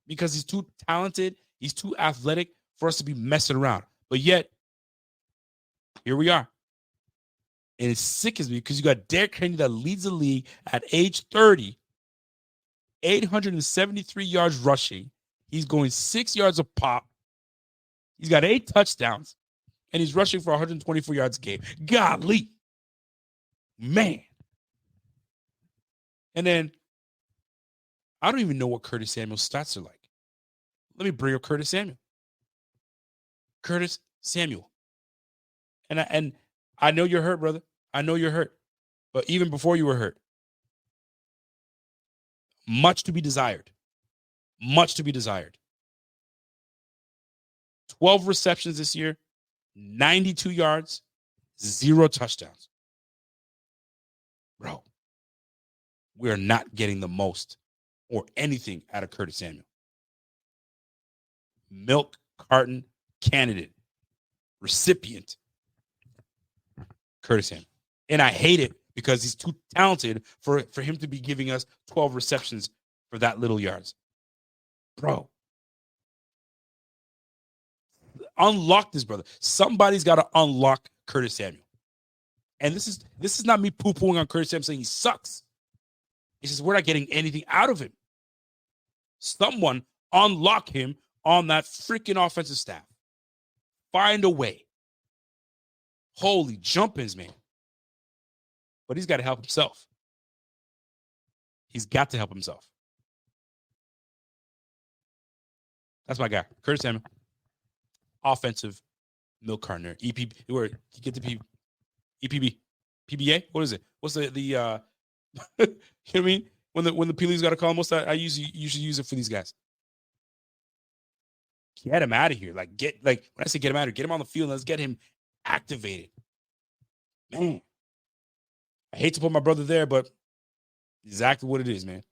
Because he's too talented, he's too athletic for us to be messing around. But yet, here we are. And it sickens me because you got Derrick Henry that leads the league at age 30, 873 yards rushing. He's going 6 yards a pop. He's got 8 touchdowns, and he's rushing for 124 yards a game. Golly. Man. And then, I don't even know what Curtis Samuel's stats are like. Let me bring up Curtis Samuel. Curtis Samuel. And I know you're hurt, brother. I know you're hurt. But even before you were hurt, much to be desired. 12 receptions this year, 92 yards, 0 touchdowns. Bro, we're not getting the most or anything out of Curtis Samuel. Milk carton candidate, recipient, Curtis Samuel. And I hate it because he's too talented for him to be giving us 12 receptions for that little yards. Bro. Unlock this, brother. Somebody's got to unlock Curtis Samuel. And this is not me poo-pooing on Curtis Samuel saying he sucks. It's just we're not getting anything out of him. Someone unlock him on that freaking offensive staff. Find a way. Holy jumpins, man. But he's got to help himself. He's got to help himself. That's my guy, Curtis Samuel. Offensive milk carton. EPP, where you get the EPB, PBA. What is it? What's the you know what I mean? When the P League's got to call him, what's that? I usually use it for these guys. Get him out of here. When I say get him out of here, get him on the field. Let's get him activated. Man, I hate to put my brother there, but exactly what it is, man.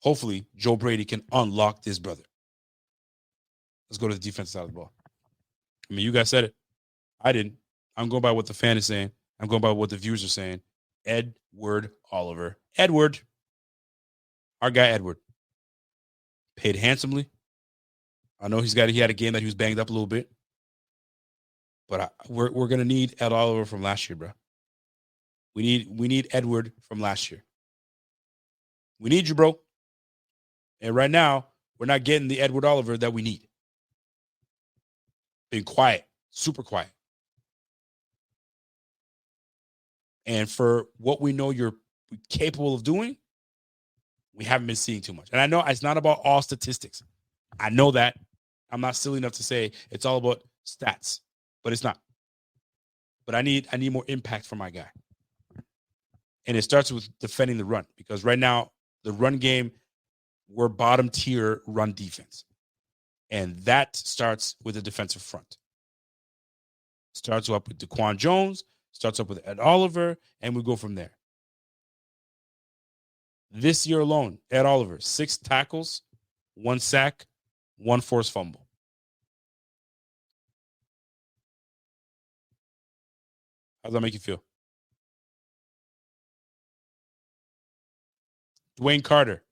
Hopefully, Joe Brady can unlock this brother. Let's go to the defensive side of the ball. I mean, you guys said it. I didn't. I'm going by what the fan is saying. I'm going by what the viewers are saying. Edward Oliver. Edward. Our guy, Edward. Paid handsomely. I know he had a game that he was banged up a little bit. But we're going to need Ed Oliver from last year, bro. We need Edward from last year. We need you, bro. And right now, we're not getting the Edward Oliver that we need. Been quiet, super quiet. And for what we know you're capable of doing, we haven't been seeing too much. And I know it's not about all statistics. I know that. I'm not silly enough to say it's all about stats, but it's not. But I need more impact from my guy. And it starts with defending the run, because right now, the run game, we're bottom tier run defense. And that starts with the defensive front. Starts up with Daquan Jones, starts up with Ed Oliver, and we go from there. This year alone, Ed Oliver, 6 tackles, 1 sack, 1 forced fumble. How does that make you feel? Dwayne Carter,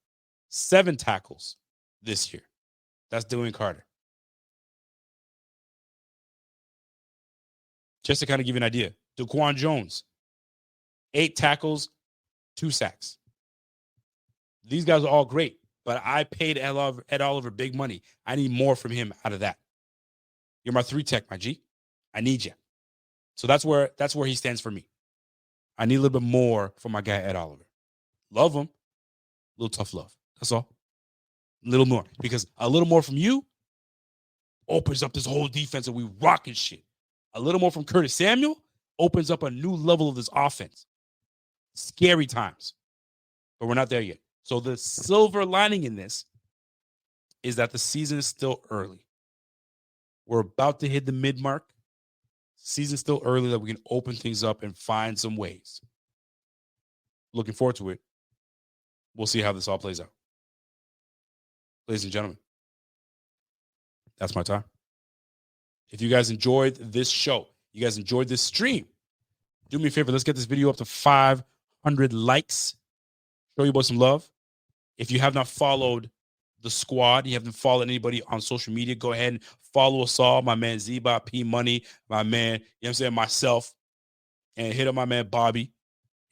7 tackles this year. That's Dwayne Carter. Just to kind of give you an idea, Daquan Jones, 8 tackles, 2 sacks. These guys are all great, but I paid Ed Oliver big money. I need more from him out of that. You're my 3 tech, my G. I need you. So that's where he stands for me. I need a little bit more from my guy, Ed Oliver. Love him. A little tough love. That's all. A little more. Because a little more from you opens up this whole defense and we rocking shit. A little more from Curtis Samuel opens up a new level of this offense. Scary times. But we're not there yet. So the silver lining in this is that the season is still early. We're about to hit the mid-mark. Season's still early, that we can open things up and find some ways. Looking forward to it. We'll see how this all plays out. Ladies and gentlemen, that's my time. If you guys enjoyed this show, you guys enjoyed this stream, do me a favor. Let's get this video up to 500 likes. Show you boys some love. If you have not followed the squad, you haven't followed anybody on social media, go ahead and follow us all. My man Zeba, P Money, my man, you know what I'm saying, myself, and hit up my man Bobby.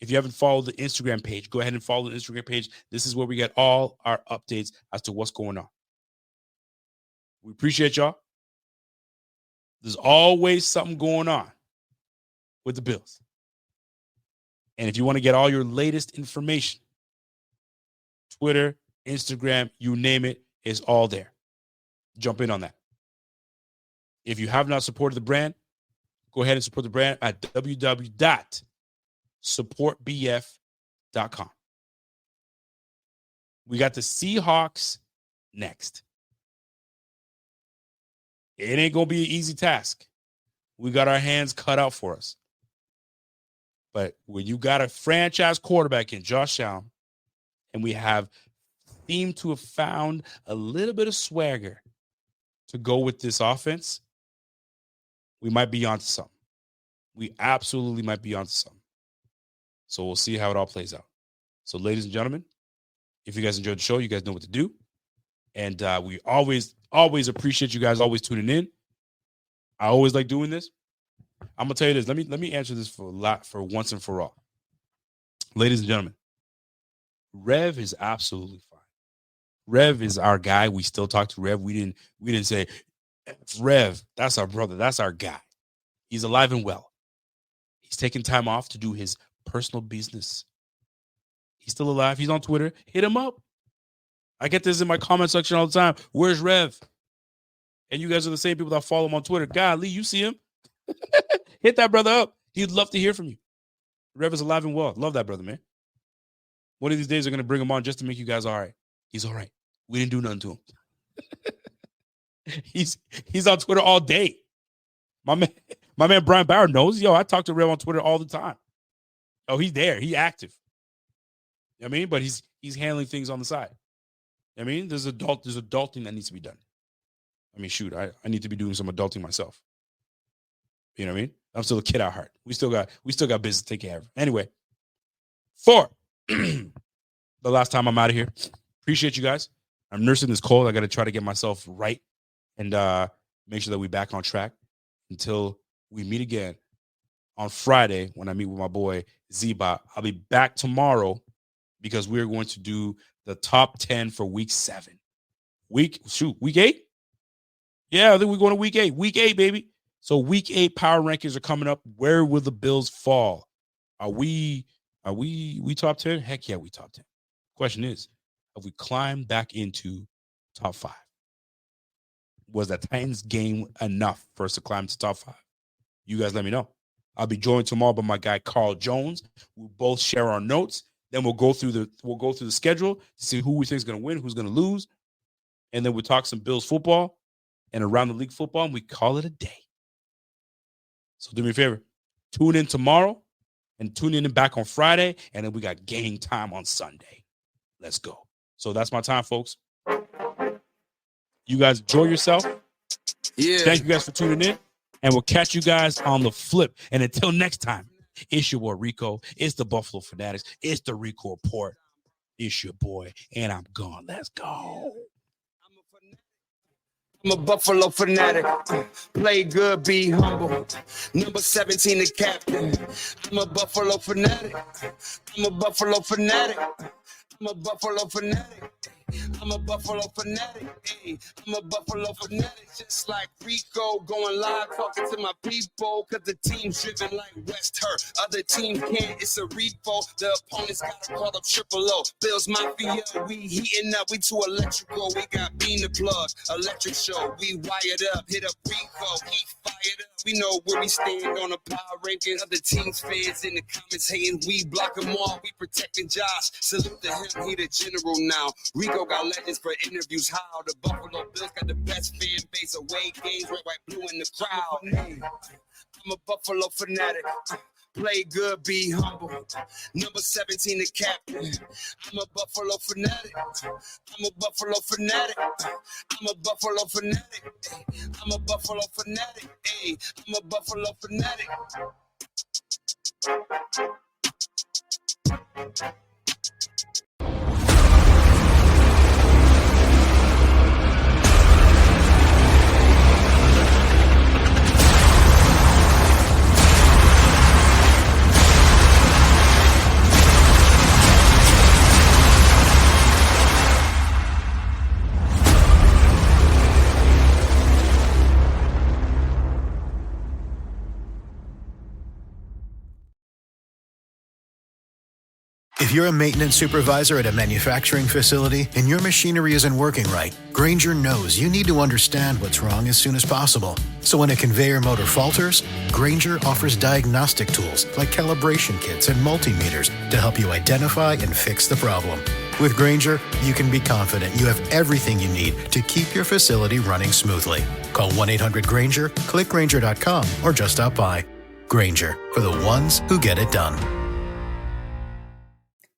If you haven't followed the Instagram page, go ahead and follow the Instagram page. This is where we get all our updates as to what's going on. We appreciate y'all. There's always something going on with the Bills. And if you want to get all your latest information, Twitter, Instagram, you name it, is all there. Jump in on that. If you have not supported the brand, go ahead and support the brand at www.supportbf.com. We got the Seahawks next. It ain't going to be an easy task. We got our hands cut out for us. But when you got a franchise quarterback in Josh Allen, and we seem to have found a little bit of swagger to go with this offense, we might be onto something. We absolutely might be onto something. So we'll see how it all plays out. So, ladies and gentlemen, if you guys enjoyed the show, you guys know what to do. And we always appreciate you guys always tuning in. I always like doing this. I'm gonna tell you this. Let me answer this for once and for all. Ladies and gentlemen, Rev is absolutely fine. Rev is our guy. We still talk to Rev. We didn't say, Rev, that's our brother. That's our guy. He's alive and well. He's taking time off to do his personal business. He's still alive. He's on Twitter. Hit him up. I get this in my comment section all the time. Where's Rev? And you guys are the same people that follow him on Twitter. Golly, you see him. Hit Hit that brother up. He'd love to hear from you. Rev is alive and well. Love that brother, man. One of these days, they're going to bring him on just to make you guys all right. He's all right. We didn't do nothing to him. He's on Twitter all day. My man Brian Bauer knows. Yo, I talk to Rev on Twitter all the time. Oh, he's there. He's active. I mean, but he's handling things on the side. I mean, there's adulting that needs to be done. I mean, shoot, I need to be doing some adulting myself. You know what I mean? I'm still a kid at heart. We still got business to take care of. Anyway, 4, the last time I'm out of here. Appreciate you guys. I'm nursing this cold. I got to try to get myself right and make sure that we're back on track until we meet again on Friday when I meet with my boy Zeba. I'll be back tomorrow because we're going to do the top 10 for week 7. Week 8? Yeah, I think we're going to week 8. Week 8, baby. So week 8 power rankings are coming up. Where will the Bills fall? Are we top 10? Heck yeah, we top 10. Question is, have we climbed back into top 5? Was that Titans game enough for us to climb to top 5? You guys let me know. I'll be joined tomorrow by my guy Carl Jones. We'll both share our notes. Then we'll go through the schedule to see who we think is going to win, who's going to lose, and then we'll talk some Bills football and around the league football, and we call it a day. So do me a favor, tune in tomorrow and tune in back on Friday, and then we got game time on Sunday. Let's go. So that's my time, folks. You guys enjoy yourself. Yeah. Thank you guys for tuning in, and we'll catch you guys on the flip. And until next time, it's your boy Rico. It's the Buffalo Fanatics. It's the Rico Report. It's your boy, and I'm gone. Let's go. I'm a Buffalo fanatic. Play good, be humble. Number 17, the captain. I'm a Buffalo fanatic. I'm a Buffalo fanatic. I'm a Buffalo fanatic. I'm a Buffalo fanatic. Hey, I'm a Buffalo fanatic. Just like Rico, going live, talking to my people. Cause the team's driven like West Hurt. Other teams can't, it's a repo. The opponents gotta call up Triple O. Bills Mafia, we heating up, we too electrical. We got bean the plug, electric show. We wired up, hit up Rico, he fired up. We know where we stand on a power ranking. Other teams fans in the comments hating, we block them all. We protecting Josh. Salute to him, he the general now. Rico got legends for interviews. How the Buffalo Bills got the best fan base. Away games, red, white, blue in the crowd. Hey, I'm a Buffalo fanatic. Play good, be humble. Number 17, the captain. I'm a Buffalo fanatic. I'm a Buffalo fanatic. I'm a Buffalo fanatic. I'm a Buffalo fanatic. Hey, I'm a Buffalo fanatic. If you're a maintenance supervisor at a manufacturing facility and your machinery isn't working right, Grainger knows you need to understand what's wrong as soon as possible. So when a conveyor motor falters, Grainger offers diagnostic tools like calibration kits and multimeters to help you identify and fix the problem. With Grainger, you can be confident you have everything you need to keep your facility running smoothly. Call 1-800-GRAINGER, click Grainger.com, or just stop by. Grainger, for the ones who get it done.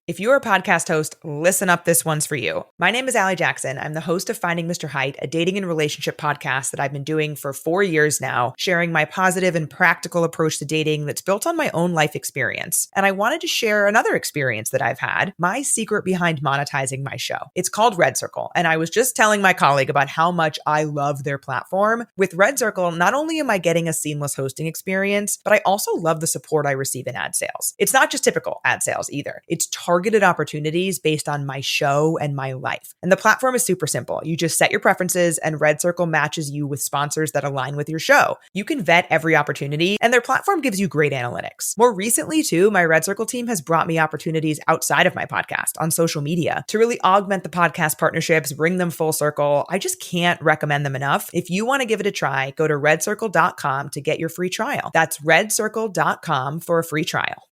If you're a podcast host, listen up, this one's for you. My name is Allie Jackson. I'm the host of Finding Mr. Height, a dating and relationship podcast that I've been doing for 4 years now, sharing my positive and practical approach to dating that's built on my own life experience. And I wanted to share another experience that I've had, my secret behind monetizing my show. It's called Red Circle, and I was just telling my colleague about how much I love their platform. With Red Circle, not only am I getting a seamless hosting experience, but I also love the support I receive in ad sales. It's not just typical ad sales either. It's targeted targeted opportunities based on my show and my life. And the platform is super simple. You just set your preferences and Red Circle matches you with sponsors that align with your show. You can vet every opportunity and their platform gives you great analytics. More recently too, my Red Circle team has brought me opportunities outside of my podcast on social media to really augment the podcast partnerships, bring them full circle. I just can't recommend them enough. If you want to give it a try, go to redcircle.com to get your free trial. That's redcircle.com for a free trial.